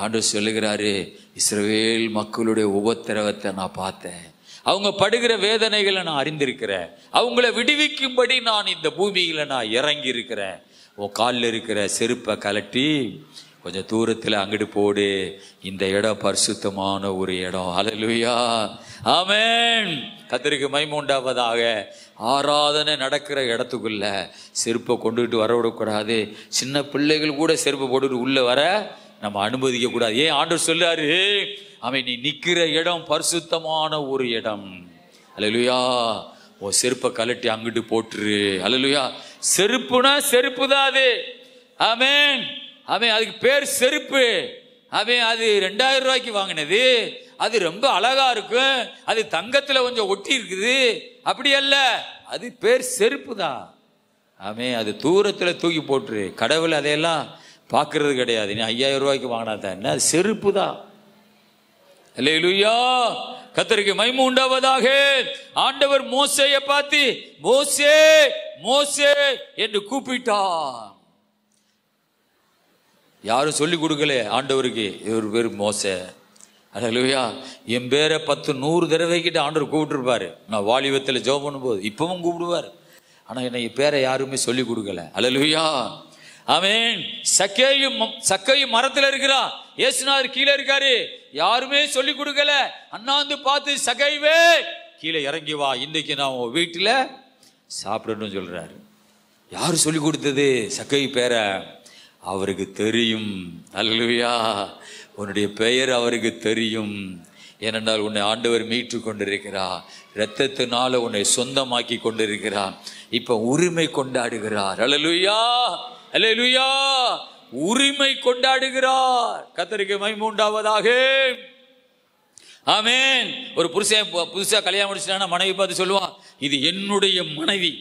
ஆண்டவர் சொல்லுகிறாரு, இஸ்ரவேல் மக்களுடைய உபத்திரவத்தை நான் பார்த்தேன், அவங்க படுகிற வேதனைகளை நான் அறிந்திருக்கிறேன், அவங்கள விடுவிக்கும்படி நான் இந்த பூமியில நான் இறங்கி இருக்கிறேன். உன் காலில் இருக்கிற செருப்பை கலட்டி கொஞ்சம் தூரத்தில் அங்கிட்டு போடு, இந்த இடம் பரிசுத்தமான ஒரு இடம். அல்லேலூயா. ஆமென். கர்த்தருக்கு மகிமை உண்டாவதாக. ஆராதனை நடக்கிற இடத்துக்குள்ள செருப்பை கொண்டுகிட்டு வர விடக்கூடாது. சின்ன பிள்ளைகள் கூட செருப்பை போட்டுட்டு உள்ள வர நம்ம அனுமதிக்க கூடாது. ஏன் ஆண்டவர் சொல்றாரு, அவன் நீ நிக்கிற இடம் பரிசுத்தமான ஒரு இடம். அல்லேலூயா. ஓ செருப்பை கலட்டி அங்கிட்டு போட்டுரு. அல்லேலூயா. செருப்புனா செருப்பு தான் அது. ஆமென். அவன் அதுக்கு பேர் செருப்பு. அவன் அது 2000 ரூபாய்க்கு வாங்கினது, அது ரொம்ப அழகா இருக்கும், அது தங்கத்துல கொஞ்சம் ஒட்டி இருக்குது, அப்படி அல்ல, அது பேர் செருப்பு தான். அவன் அது தூரத்துல தூக்கி போட்டுரு. கடவுள் அதையெல்லாம் பார்க்கறது கிடையாது. நீ 5000 ரூபாய்க்கு வாங்கினாதான் என்ன, அது செருப்பு தான். அல்லேலூயா. கர்த்தருக்கு மகிமை உண்டாவதாக. ஆண்டவர் மோசேயை பார்த்து மோசே மோசே என்று கூப்பிட்டார். யாரும் சொல்லி கொடுக்கல ஆண்டவருக்கு, இவர் பேர் மோசே. அல்லேலூயா. என் பேரை 10-100 தடவை கிட்ட ஆண்டவர் கூப்பிட்டுருப்பாரு. நான் வாலிபத்தில் ஜெபம் பண்ணும்போது இப்பவும் கூப்பிடுவார். ஆனா என்னை பேரை யாருமே சொல்லி கொடுக்கல. அல்லேலூயா. ஆமென். சக்கையும் மரத்தில் இருக்கிறா, இயேசுநாதர் கீழே இருக்காரு, யாருமே சொல்லி கொடுக்கல. அண்ணாந்து பார்த்து, சகைவே கீழே இறங்கி வா, இன்னைக்கு நான் உன் வீட்டுல சாப்பிடணும்னு சொல்றாரு. யாரு சொல்லி கொடுத்தது? சக்கை பேரை அவருக்கு தெரியும். அல்லேலூயா. உன்னுடைய பெயர் அவருக்கு தெரியும். ஏனென்றால் உன்னை ஆண்டவர் மீட்டு கொண்டிருக்கிறார், இரத்தத்தினால உன்னை சொந்தமாக்கி கொண்டிருக்கிறார். இப்ப உரிமை கொண்டாடுகிறார். அல்லேலூயா. அல்லேலூயா. உரிமை கொண்டாடுகிறார். கர்த்தருக்கு மகிமை உண்டாவதாக. ஆமென். ஒரு புருஷன் புதுசா கல்யாணம் முடிச்சிட்டானா மனைவி பார்த்து சொல்லுவான், இது என்னுடைய மனைவி.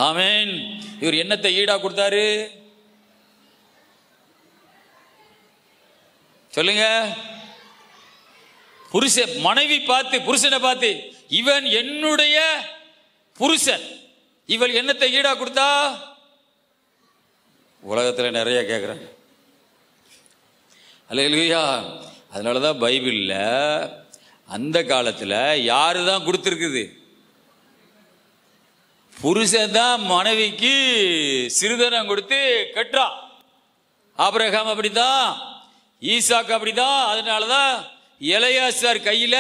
ஆமென். இவர் என்னத்தை ஈடா கொடுத்தாரு சொல்லுங்க? புருஷன் மனைவி பார்த்து, புருஷனை பார்த்து, இவன் என்னுடைய புருஷன், இவள் என்னத்தை ஈடா கொடுத்தா? உலகத்துல நிறைய கேட்கிறாங்க. அல்லேலூயா. அதனாலதான் பைபிள்ல அந்த காலத்துல யாரு தான் கொடுத்திருக்குது? புருஷன் தான் மனைவிக்கு சிறுதனம் கொடுத்து கட்டுறான். ஆபிரகாம் அப்படிதான், ஈசாக்கு அப்படிதான். அதனாலதான் எலெயாசார் கையில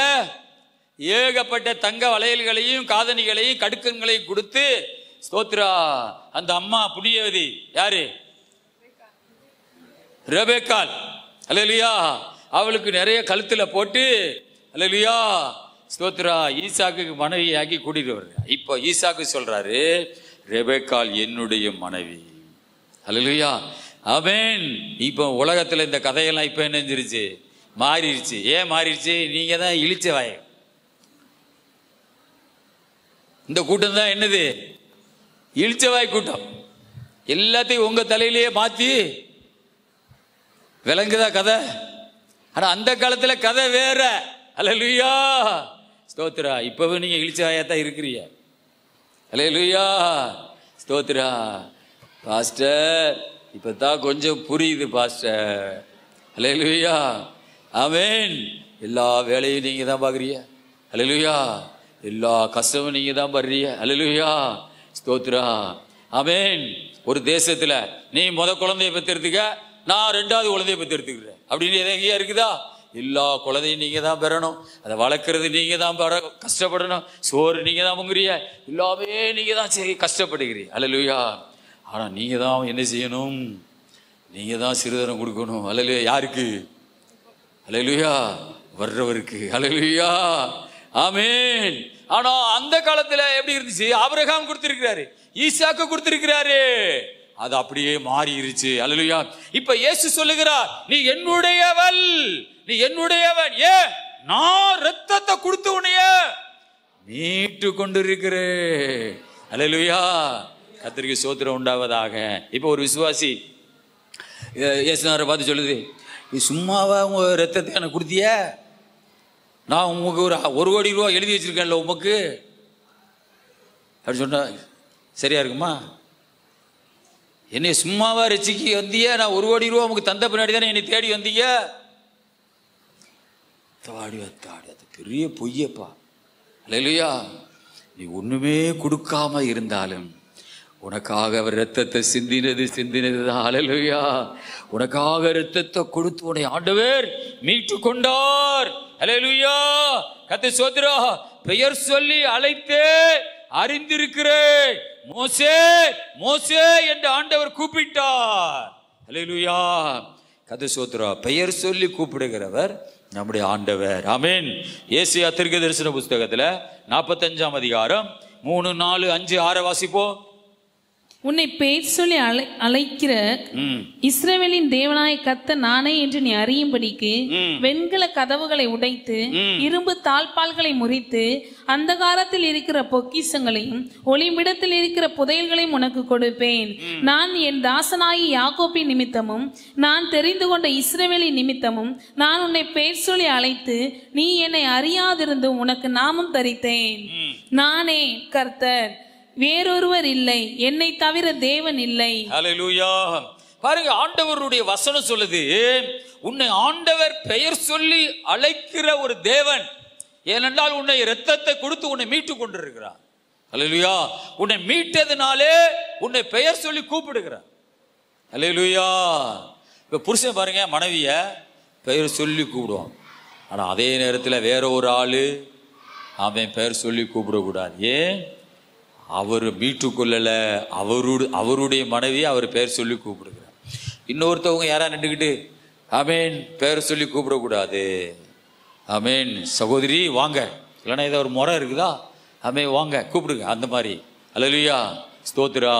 ஏகப்பட்ட தங்க வளையல்களையும் காதணிகளையும் கடுக்கன்களையும் கொடுத்து, ஸ்தோத்ரா, அந்த அம்மா புண்ணியவதி யாரு? ரெபெக்காள். அல்லேலூயா. அவளுக்கு நிறைய கழுத்துல போட்டு, அல்லேலூயா, ஸ்தோத்ரா, ஈசாக்கு மனைவி ஆக்கி கூட்டிட்டு வர்ற. இப்போ ஈசாக்கு சொல்றாரு, ரெபெக்காள் என்னுடைய மனைவி. அல்லேலூயா. ஆமென். இப்போ உலகத்துல இந்த கதையெல்லாம் இப்ப என்ன செஞ்சிருச்சு? மாறிடுச்சு. ஏன் மாறிடுச்சு? நீங்க தான் இழிச்ச வாய. இந்த கூட்டம் தான் என்னது? இழிச்சவாய் கூட்டம். எல்லாத்தையும் உங்க தலையிலேயே மாத்தி, விளங்குதா கதை? ஆனா அந்த காலத்துல கதை வேற. அல்லேலூயா. ஸ்தோத்ரா. இப்பவே நீங்க இழிச்சவாயத்தான் இருக்கிறீங்க. அல்லேலூயா. ஸ்தோத்ரா. பாஸ்டர் இப்பதான் கொஞ்சம் புரியுது பாஸ்டர். அல்லேலூயா. ஆமென். எல்லா வேலையும் நீங்க தான் பாக்குறீங்க. அல்லேலூயா. எல்லா கஷ்டமும் நீங்க தான் படுறீங்க. அல்லேலூயா. ஸ்தோத்ரா. ஆமென். ஒரு தேசத்துல நீ முத குழந்தைய பெற்றெடுத்துக்க, நான் 2வது குழந்தைய பெற்றெடுத்துக்கிறேன் அப்படின்னு எதையா இருக்குதா? எல்லா குழந்தையும் நீங்க தான் பெறணும், அதை வளர்க்கறது நீங்க தான் கஷ்டப்படணும், சோறு நீங்க தான் பொங்குறீங்க, எல்லாமே நீங்க தான் கஷ்டப்படுகிறீங்க. அல்லேலூயா. ஆனா நீங்க தான் என்ன செய்யணும்? நீங்க தான் சிறுதனம் கொடுக்கணும். அல்லேலூயா. யாருக்கு? அல்லேலூயா. வர்றவருக்கு. அல்லேலூயா. ஆமென். ஆனா அந்த காலத்துல எப்படி இருந்துச்சு? ஆபிரகாம் கொடுத்திருக்கிறாரு, ஈசாக்கு கொடுத்திருக்கிறாரு, அது அப்படியே மாறிடுச்சு. அல்லேலூயா. இப்ப இயேசு சொல்லுகிறார், நீ என்னுடையவள், நீ என்னுடையவன். ஏன்? நான் ரத்தத்தை கொடுத்து உன்னைய மீட்டு கொண்டிருக்கிறேன். அல்லேலூயா. கர்த்தருக்கு ஸ்தோத்திரம் உண்டாவதாக. இப்ப ஒரு விசுவாசி இயேசுநாதரை பார்த்து சொல்லுது, நீ சும்மாவா உங்க ரத்தத்தை எனக்கு கொடுத்திய? நான் உங்களுக்கு ஒரு 1 கோடி ரூபா எழுதி வச்சிருக்கேன்ல உமக்கு அப்படி சொன்னா சரியா இருக்குமா? என்னை சும்மாவா ரசிக்க வந்தீங்க? நான் 1 கோடி ரூபா உங்களுக்கு தந்த பின்னாடி தானே என்னை தேடி வந்தீங்க. அது பெரிய பொய்யப்பா. அல்லேலூயா. நீ ஒண்ணுமே கொடுக்காம இருந்தாலும் உனக்காக அவர் ரத்தத்தை சிந்தினதுதான். அல்லேலூயா. உனக்காக ரத்தத்தை கொடுத்து உன்னை ஆண்டவர் மீட்டு கொண்டார். அல்லேலூயா. கர்த்தர் ஸ்தோத்திரா. பெயர் சொல்லி அழைத்தே அறிந்திருக்கிறேன், மோசே மோசே என்று ஆண்டவர் கூப்பிட்டார். அல்லேலூயா. கர்த்தர் ஸ்தோத்திரா. பெயர் சொல்லி கூப்பிடுகிறவர் நம்முடைய ஆண்டவர். ஆமென். ஏசாயா தீர்க்கதரிசன புத்தகத்துல 45ஆம் அதிகாரம் 3, 4, 5, 6 வாசிப்போம். உன்னை பேர் சொல்லி அழைக்கிற இஸ்ரவேலின் தேவனாய கர்த்தர் நானே என்று நீ அறியும்படிக்கு வெண்கல கதவுகளை உடைத்து இரும்பு தாழ்பால்களை முறித்து அந்தகாரத்தில் இருக்கிற பொக்கிஷங்களையும் ஒளிமிடத்தில் இருக்கிற புதையல்களையும் உனக்கு கொடுப்பேன். நான் என் தாசனாகி யாக்கோபின் நிமித்தமும் நான் தெரிந்து கொண்ட இஸ்ரவேலின் நிமித்தமும் நான் உன்னை பேர் சொல்லி அழைத்து நீ என்னை அறியாதிருந்தும் உனக்கு நாமம் தரித்தேன். நானே கர்த்தர், வேறொருவர் இல்லை, என்னை தவிர தேவன் இல்லை. ஹல்லேலூயா. பாருங்க, ஆண்டவருடைய வசனம் சொல்லுது, உன்னை ஆண்டவர் பெயர் சொல்லி அழைக்கிற ஒரு தேவன். ஏனென்றால் உன்னை இரத்தத்தை கொடுத்து உன்னை மீட்டு கொண்டிருக்கிறார். ஹல்லேலூயா. உன்னை மீட்டதுனாலே உன்னை பெயர் சொல்லி கூப்பிடுகிறார். ஹல்லேலூயா. இப்ப புருஷன் பாருங்க, மனைவிய பெயர் சொல்லி கூப்பிடுவான். ஆனா அதே நேரத்தில் வேற ஒரு ஆளு அவன் பெயர் சொல்லி கூப்பிடக்கூடாது. ஏன்? அவர் மீட்டு கொள்ளல, அவருடைய மனைவி அவர் பெயர் சொல்லி கூப்பிடுகிறார். இன்னொருத்தவங்க யாரா நின்றுக்கிட்டு ஆமேன் பெயர் சொல்லி கூப்பிடக்கூடாது. ஆமேன் சகோதரி வாங்க, இல்லைன்னா ஏதோ ஒரு முறை இருக்குதா, ஆமே வாங்க கூப்பிடுங்க, அந்த மாதிரி. அல்லேலூயா. ஸ்தோத்திரா.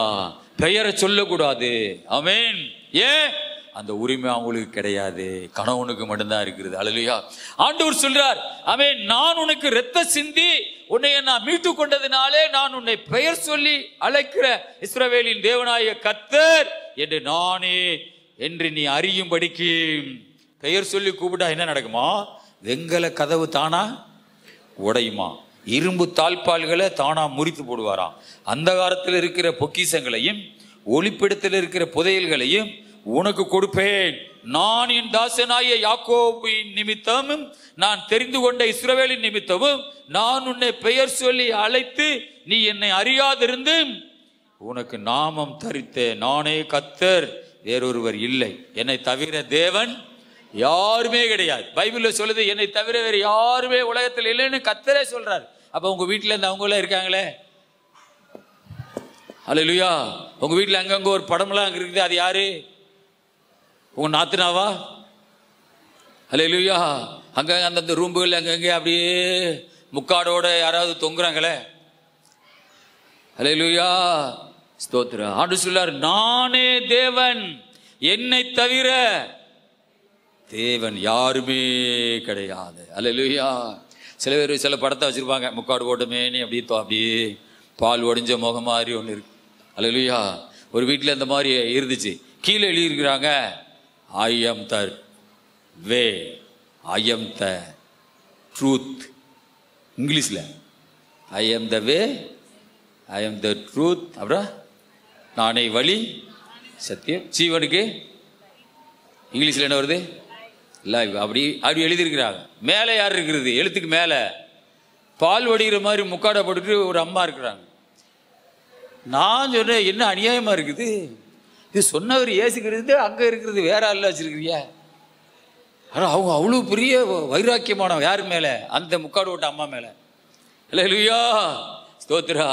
பெயரை சொல்லக்கூடாது. ஆமேன். ஏன்? அந்த உரிமை அவங்களுக்கு கிடையாது, கணவனுக்கு மட்டும்தான் இருக்கிறது. அல்லேலூயா. ஆண்டவர் சொல்றார், ஆமென், நான் உனக்கு இரத்த சிந்தி உன்னை நான் மீட்டு கொண்டதினாலே நான் உன்னை பெயர் சொல்லி அழைக்கிற இஸ்ரவேலின் தேவனாய கர்த்தர் என்று நானே என்று நீ அறியும்படிக்கு. பெயர் சொல்லி கூப்பிட்டா என்ன நடக்குமா? வெங்கல கதவு தானா உடையுமா, இரும்பு தாழ்பால்களை தானா முறித்து போடுவாராம். அந்த காலத்தில் இருக்கிற பொக்கிஷங்களையும் ஒளிப்பிடத்தில் இருக்கிற புதையல்களையும் உனக்கு கொடுப்பேன். நான் என் தாசனாய யாக்கோபின் நிமித்தமும் நான் தெரிந்து கொண்ட இஸ்ரவேலின் நிமித்தமும் நான் உன்னை பெயர் சொல்லி அழைத்து நீ என்னை அறியாதிருந்து உனக்கு நாமம் தரித்தேன். நானே கர்த்தர், வேறொருவர் இல்லை, என்னை தவிர தேவன் யாருமே கிடையாது. பைபிள்ல சொல்லுது, என்னை தவிர வேற யாருமே உலகத்தில் இல்லைன்னு கர்த்தரே சொல்றாரு. அப்ப உங்க வீட்டுல இருந்து அவங்க எல்லாம் இருக்காங்களே, அல்லேலூயா. உங்க வீட்டுல அங்கங்க ஒரு படம்லாம் இருக்குது, அது யாரு? உங்க நாத்துனாவா? அல்லேலூயா. அங்க அந்தந்த ரூம்புகள் அங்கங்க அப்படியே முக்காடோட யாராவது தொங்குறாங்களே, அல்லேலூயா. ஸ்தோத்திரம். ஆண்டவர் சொல்றார், நானே தேவன், என்னை தவிர தேவன் யாருமே கிடையாது. அல்லேலூயா. சில பேர் சில படத்தை வச்சிருப்பாங்க, முக்காடு போட்டமேனி அப்படியே பால் ஒடிஞ்ச முகம் மாதிரி ஒன்று இருக்கு. அல்லேலூயா. ஒரு வீட்டில் அந்த மாதிரி இருந்துச்சு. கீழே எழுதியிருக்கிறாங்க, I am the way, I am the truth. இங்கிலீஷில் I am the way, I am the truth. அப்புறம் நானே வழி சத்தியம் ஜீவனுக்கு இங்கிலீஷில் என்ன வருது? லைவ். அப்படி எழுதியிருக்கிறாங்க. மேலே யார் இருக்கிறது? எழுத்துக்கு மேலே பால் வடிகிற மாதிரி முக்காடை போட்டுட்டு ஒரு அம்மா இருக்கிறாங்க. நான் சொன்னேன், என்ன அநியாயமாக இருக்குது இது, சொன்னவர் ஏசுகிறது அங்கே இருக்கிறது வேற ஆள் வச்சிருக்கிறிய. ஆனால் அவங்க அவ்வளோ பெரிய வைராக்கியமானவங்க. யாரு மேலே? அந்த முக்காடு ஓட்ட அம்மா மேலே. அல்லேலூயா. ஸ்தோத்திரா.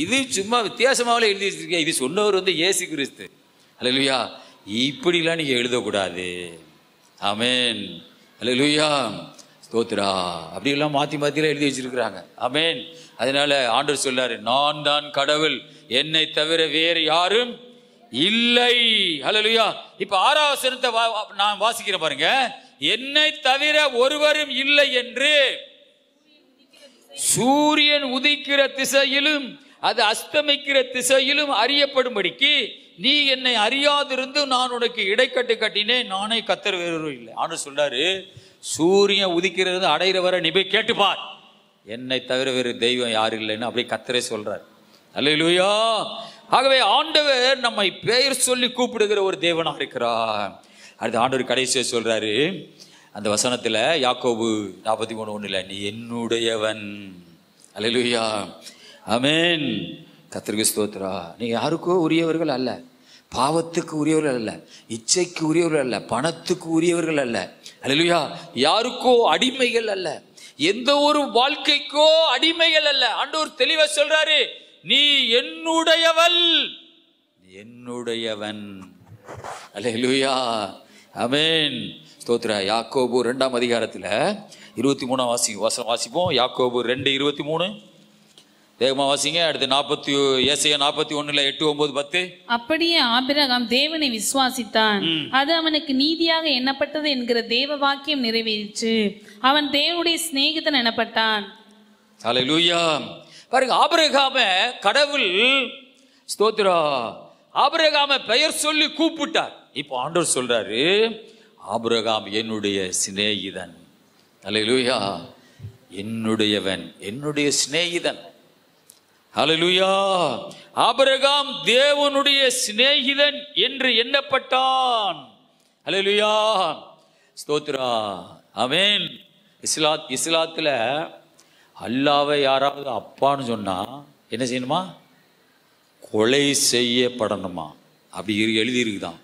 இது சும்மா வித்தியாசமாக எழுதி வச்சிருக்கீங்க. இது சொன்னவர் இயேசு கிறிஸ்து. அல்லேலூயா. இப்படிலாம் நீங்கள் எழுதக்கூடாது. ஆமேன். அல்லேலூயா. ஸ்தோத்திரா. அப்படியெல்லாம் மாற்றி மாற்றிலாம் எழுதி வச்சிருக்கிறாங்க. ஆமேன். அதனால ஆண்டவர் சொல்லாரு, நான் தான் கடவுள், என்னை தவிர வேறு யாரும் இல்லை. அல்லேலூயா. இப்ப 6ஆவது வசனத்தை நான் வாசிக்கிறேன் பாருங்க. என்னை தவிர ஒருவரும் இல்லை என்று சூரியன் உதிக்கிற திசையிலும் அது அஸ்தமிக்கிற திசையிலும் அறியப்படும்படிக்கு நீ என்னை அறியாதிருந்து நான் உனக்கு இடைக்கட்டு கட்டினேன். நானே கர்த்தர், வேறொரு இல்லை. ஆண்டவர் சொல்றாரு, சூரியன் உதிக்கிறது அடைகிற வரை நீ போய் கேட்டுப்பார், என்னை தவிர வேறு தெய்வம் யாரும் இல்லைன்னு அப்படியே கர்த்தரே சொல்றாரு. அல்லேலூயா. ஆகவே ஆண்டவர் நம்மை பெயர் சொல்லி கூப்பிடுகிற ஒரு தேவனா இருக்கிறார். அடுத்து ஆண்டவர் கடைசியா சொல்றாரு அந்த வசனத்துல, யாக்கோபு 43:1, நீ என்னுடையவன். அல்லேலூயா, ஆமென். கர்த்தருக்கு ஸ்தோத்திரம். நீ யாருக்கோ உரியவர்கள் அல்ல, பாவத்துக்கு உரியவர்கள் அல்ல, இச்சைக்கு உரியவர்கள் அல்ல, பணத்துக்கு உரியவர்கள் அல்ல. அல்லேலூயா, யாருக்கோ அடிமைகள் அல்ல, எந்த ஒரு வாழ்க்கைக்கோ அடிமைகள் அல்ல. ஆண்டவர் தெளிவா சொல்றாரு, நீ என்னுடையவள், என்னுடையவன். அல்லேலூயா, ஆமென். ஸ்தோத்திர. யாக்கோபு 2ஆம் அதிகாரத்துல 23 வாசிப்போம். யாக்கோபு 2:23 வேகமா வாசிங்க. அடுத்து ஏசாயா 41 8, 9, 10. அப்படியே ஆபிரகாம் தேவனை விசுவாசித்தான், அது அவனுக்கு நீதியாக எண்ணப்பட்டது என்கிற தேவ வாக்கியம் நிறைவேறிச்சு, அவன் தேவனுடைய சிநேகிதன் எனப்பட்டான். அல்லேலூயா. பாருங்க, ஆபிரகாம கடவுள் ஸ்தோத்திரா ஆபிரகாம பெயர் சொல்லி கூப்பிட்டார். இப்போ ஆண்டவர் சொல்றாரு, ஆபிரகாம் என்னுடைய சிநேகிதன். அல்லேலூயா, என்னுடையவன், என்னுடைய சிநேகிதன். அல்லேலூயா. ஆபிரகாம் தேவனுடைய சிநேகிதன் என்று எண்ணப்பட்டான். அல்லேலூயா, ஸ்தோத்திரா, ஆமென். இஸ்லாத்துல அல்லாஹ்வை யாராவது அப்பான்னு சொன்னா என்ன செய்யணுமா? கொலை செய்யப்படணுமா? அப்படி எழுதி இருக்குதான்.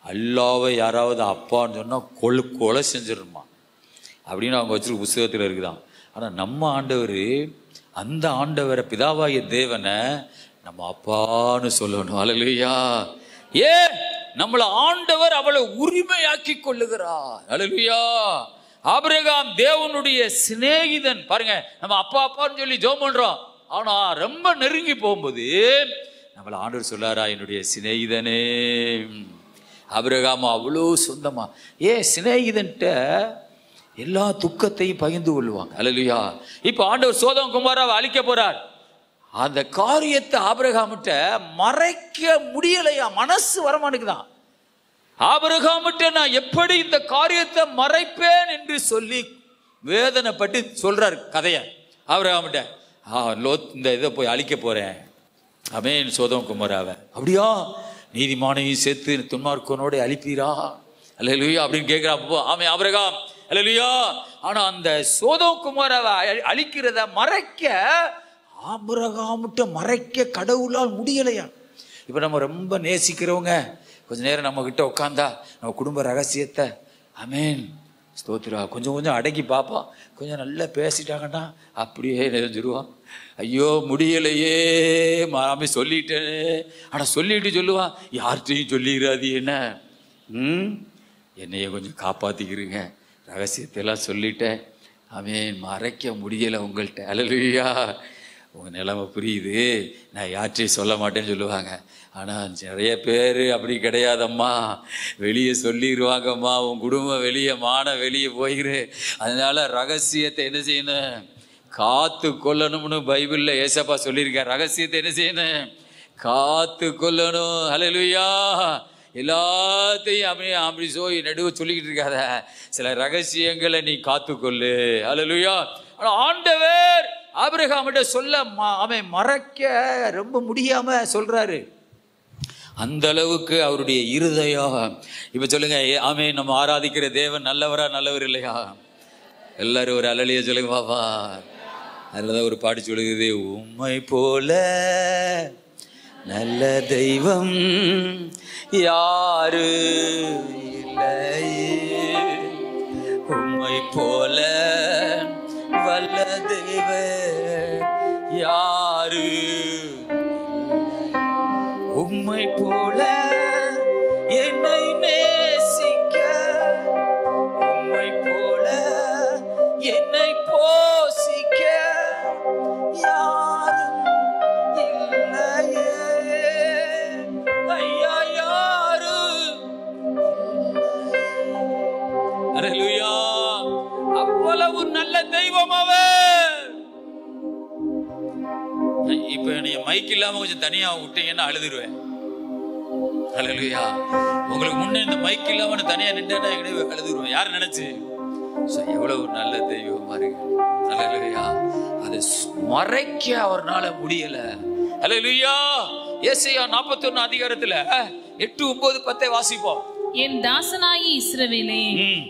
அல்லாஹ்வை யாராவது அப்பான்னு சொன்னா கொலை செஞ்சிடணுமா அப்படின்னு அவங்க வச்சிருக்க புத்தகத்தில் இருக்குதான். ஆனால் நம்ம ஆண்டவர், அந்த ஆண்டவரை, பிதாவாகிய தேவனை நம்ம அப்பான்னு சொல்லணும். அல்லேலூயா. ஏன்? நம்மளை ஆண்டவர் அவளை உரிமையாக்கி கொள்ளுகிறார். அல்லேலூயா. ஆபிரகாம் தேவனுடைய சிநேகிதன். பாருங்க, நம்ம அப்பா அப்பான்னு சொல்லி ஜெபம் பண்றோம், ஆனா ரொம்ப நெருங்கி போகும்போது நம்மளை ஆண்டவர் சொல்லாரா, என்னுடைய சிநேகிதனே. ஆபிரகாம் அவ்வளோ சொந்தமா. சிநேகிதன்ட்ட எல்லா துக்கத்தையும் பகிர்ந்து கொள்வாங்க. அல்லேலூயா. இப்ப ஆண்டவர் சோதோம் குமாராவை அழிக்க போறார். அந்த காரியத்தை ஆபிரகாமிட்ட மறைக்க முடியலையா, மனசு வரமானுக்குதான். ஆபிரகாமிட்ட நான் எப்படி இந்த காரியத்தை மறைப்பேன் என்று சொல்லி வேதனைப்பட்டு சொல்றாரு கதைய. ஆபிரகாமிட்ட இந்த இதை போய் அழிக்க போறேன், ஆமென், சோதோம் குமாராவை. அப்படியா? நீதிமானையும் சேர்த்து துன்மார்க்கனோட அழிப்பீரா? அல்லேலூயா அப்படின்னு கேட்கிறாப்போ, ஆமென் ஆபிரகாம், அல்லேலூயா. ஆனா அந்த சோதோம் குமாராவை அழிக்கிறத மறைக்க ஆபிரகாமிட்ட மறைக்க கடவுளால் முடியலையா. இப்ப நம்ம ரொம்ப நேசிக்கிறவங்க கொஞ்ச நேரம் நம்ம கிட்ட உட்காந்தா நம்ம குடும்ப ரகசியத்தை, ஆமென், ஸ்தோத்திரா, கொஞ்சம் கொஞ்சம் அடக்கி பார்ப்போம். கொஞ்சம் நல்லா பேசிட்டாங்கன்னா அப்படியே நிறைஞ்சிருவான். ஐயோ முடியலையே மாமி சொல்லிட்டேனே. ஆனால் சொல்லிட்டு சொல்லுவான், யார்கிட்டையும் சொல்லிடாது என்ன, என்னைய கொஞ்சம் காப்பாற்றிக்கிறீங்க, ரகசியத்தையெல்லாம் சொல்லிட்டேன், ஆமென், மறைக்க முடியலை உங்கள்கிட்ட. அல்லேலூயா. உங்கள் நிலைமை புரியுது, நான் யார்கிட்டையும் சொல்ல மாட்டேன்னு சொல்லுவாங்க. ஆனால் நிறைய பேர் அப்படி கிடையாதம்மா, வெளியே சொல்லிடுவாங்கம்மா, உன் குடும்பம் வெளியே, வெளியே போயிரு. அதனால ரகசியத்தை என்ன செய்யணும்? காத்து கொள்ளணும்னு பைபிள்ல ஏசப்பா சொல்லியிருக்கார். ரகசியத்தை என்ன செய்யணும்? காத்து கொள்ளணும். அல்லேலூயா. எல்லாத்தையும் அப்படி நடுவே சொல்லிக்கிட்டு இருக்காத, சில ரகசியங்களை நீ காத்துக்கொள்ளு. அல்லேலூயா. ஆனா ஆண்டவர் ஆபிரகாமிட்ட சொல்ல அவன் மறைக்க ரொம்ப முடியாம சொல்றாரு. அந்த அளவுக்கு அவருடைய இருதயம். இப்ப சொல்லுங்க, ஆமென், நம்ம ஆராதிக்கிற தேவன் நல்லவரா நல்லவர் இல்லையா? எல்லாரும் ஒரு அல்லேலூயா சொல்லுங்க பாப்பா. அதுலதான் ஒரு பாட்டு சொல்லுகிறது, உம்மை போல நல்ல தெய்வம் யாரு இல்லையே, உம்மை போல வல்ல தெய்வ யாரு, உம்மை போல என்னை நேசிக்க, உம்மை போல என்னை போசிக்க யாரும் இல்லையே, ஐயா யாரும். அல்லேலூயா. அவ்வளவு நல்ல தெய்வம் அவர். இப்ப நீ மைக் இல்லாம கொஞ்சம் தனியா விட்டீங்கன்னா அழுதுருவேன். அல்லேலூயா. உங்களுக்கு முன்ன இந்த மைக் இல்லாம தனியா நின்றா அழுதுருவேன். யாரு நினைச்சு? எவ்வளவு நல்ல தெய்வம் பாருங்க. அல்லேலூயா. அதை மறைக்க அவர்னால முடியல. அல்லேலூயா. ஏசாயா 41 அதிகாரத்துல 8, 9, 10 வாசிப்போம். என் தாசனாகி இஸ்ரவேலே,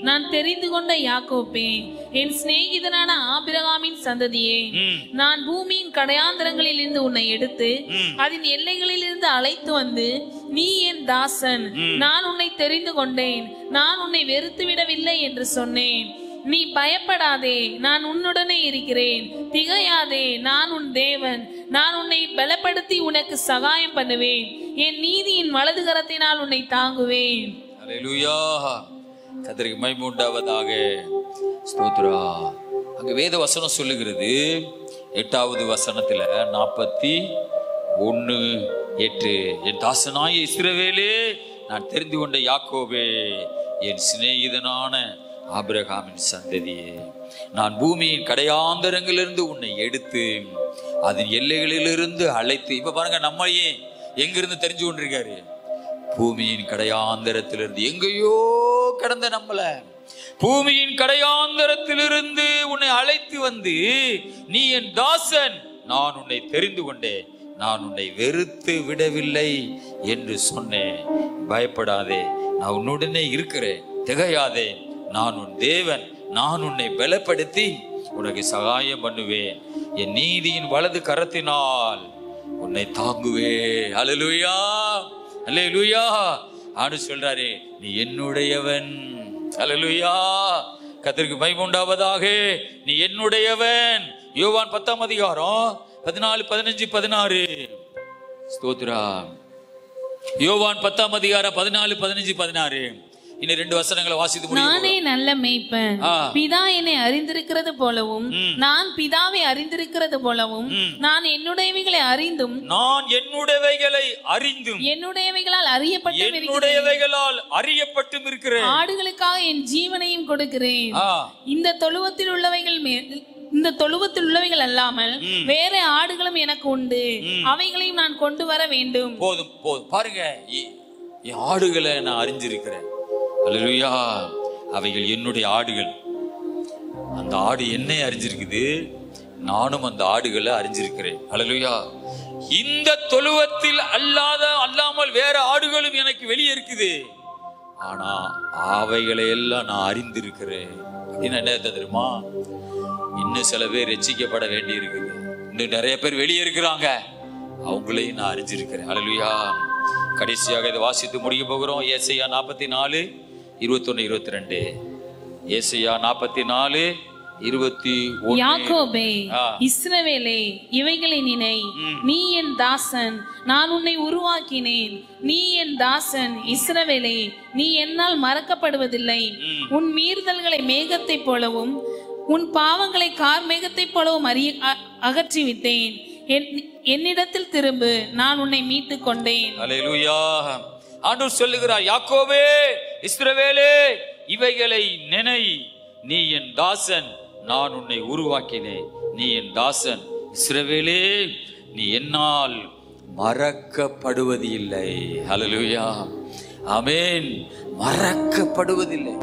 நான் தெரிந்து கொண்ட யாக்கோப்பே, என் சிநேகிதனான ஆபிரகாமின் சந்ததியே, நான் பூமியின் கடையாந்தரங்களில் இருந்து உன்னை எடுத்து அதன் எல்லைகளில் இருந்து அழைத்து வந்து, நீ என் தாசன், நான் உன்னை தெரிந்து கொண்டேன், நான் உன்னை வெறுத்து விடவில்லை என்று சொன்னேன். நீ பயப்படாதே, நான் உன்னுடனே இருக்கிறேன். திகையாதே, நான் உன் தேவன். நான் உன்னை பலப்படுத்தி உனக்கு சகாயம் பண்ணுவேன். என் நீதியின் வலது கரத்தினால் உன்னை தாங்குவேன். அல்லேலூயா. கர்த்தருக்கு மகிமை உண்டாவதாக. ஸ்தோத்திரா. அங்க வேத வசனம் சொல்லுகிறது 8வது வசனத்துல 41:8, என் தாசனாய இஸ்ரவேலே, நான் தெரிந்து கொண்ட யாக்கோபே, என் சிநேகிதனான ஆபிரகாமின் சந்ததியே, நான் பூமியின் கடையாந்தரங்களிலிருந்து உன்னை எடுத்து அதன் எல்லைகளிலிருந்து அழைத்து. இப்ப பாருங்க, நம்மளையே எங்கிருந்து தெரிஞ்சு கொண்டிருக்காரு? பூமியின் கடையாந்தரத்திலிருந்து. எங்கேயோ கடந்த நம்மள பூமியின் கடையாந்தரத்திலிருந்து உன்னை அழைத்து வந்து, நீ என் தாசன், நான் உன்னை தெரிந்து கொண்டேன், நான் உன்னை வெறுத்து விடவில்லை என்று சொன்னேன். பயப்படாதே, நான் உன்னுடனே இருக்கிறேன். திகையாதே, நான் உன் தேவன். நான் உன்னை பலப்படுத்தி உனக்கு சகாயம் பண்ணுவேன். என் நீதியின் வலது கரத்தினால் உன்னை தாங்குவேன். அல்லேலூயா, அல்லேலூயா. ஆண்டு சொல்றாரு, நீ என்னுடையவன். அல்லேலூயா. கர்த்தருக்கு மகிமை உண்டாவதாக. நீ என்னுடையவன். யோவான் 10ஆம் அதிகாரம் 14, 15, 16. ஸ்தோத்திரா. யோவான் 10ஆம் அதிகாரம் 14, 15, 16. இன்னும் 2 வசனங்களை வாசித்து முடியும். நானே நல்ல மேய்ப்பன், பிதா என்னை அறிந்திருக்கிறது போலவும் நான் பிதாவை அறிந்திருக்கிறது போலவும் நான் என்னுடையவைகளை அறிந்தும் நான் என்னுடையவைகளை அறிந்தும் என்னுடையவைகளால் அறியப்பட்டும் இருக்கிறேன். ஆடுகளுக்காக என் ஜீவனையும் கொடுக்கிறேன். இந்த தொழுவத்தில் உள்ளவைகள் அல்லாமல் வேற ஆடுகளும் எனக்கு உண்டு, அவைகளையும் நான் கொண்டு வர வேண்டும். போதும் போதும். பாருங்க, என் ஆடுகளை நான் அறிஞ்சிருக்கிறேன். அல்லேலூயா. அவைகள் என்னுடைய ஆடுகள். அந்த ஆடு என்னை அறிஞ்சிருக்குது, நானும் அந்த ஆடுகளை அறிஞ்சிருக்கிறேன். அல்லேலூயா. இந்த தொழுவத்தில் அல்லாமல் வேற ஆடுகளும் எனக்கு வெளியே இருக்குது. ஆனா அவைகளை எல்லாம் நான் அறிந்திருக்கிறேன். அப்படின்னு என்ன தெரியுமா? இன்னும் சில பேர் ரட்சிக்கப்பட வேண்டி இருக்குது. இன்னும் நிறைய பேர் வெளியே இருக்கிறாங்க, அவங்களையும் நான் அறிஞ்சிருக்கிறேன். அல்லேலூயா. கடைசியாக இதை வாசித்து முடிக்க போகிறோம். ஏசாயா 44, 21, 22. ஏசாயா 44, 21. யாக்கோபே, இஸ்ரவேலே, இவைகளை நினை. நீ என் தாசன், நான் உன்னை உருவாக்கினேன். நீ என் தாசன் இஸ்ரவேலே, நீ என்னால் மறக்கப்படுவதில்லை. உன் மீறுதல்களை மேகத்தை போலவும் உன் பாவங்களை கார் மேகத்தை போலவும் அகற்றிவிட்டேன். என்னிடத்தில் திரும்பு, நான் உன்னை மீட்டுக் கொண்டேன். அல்லேலூயா. ஆண்டவர் சொல்லுகிறார், யாக்கோபே, இஸ்ரவேலே, இவைகளை நினை. நீ என் தாசன், நான் உன்னை உருவாக்கினேன். நீ என் தாசன் இஸ்ரவேலே, நீ என்னால் மறக்கப்படுவது இல்லை. அல்லேலூயா. ஆமென். மறக்கப்படுவதில்லை.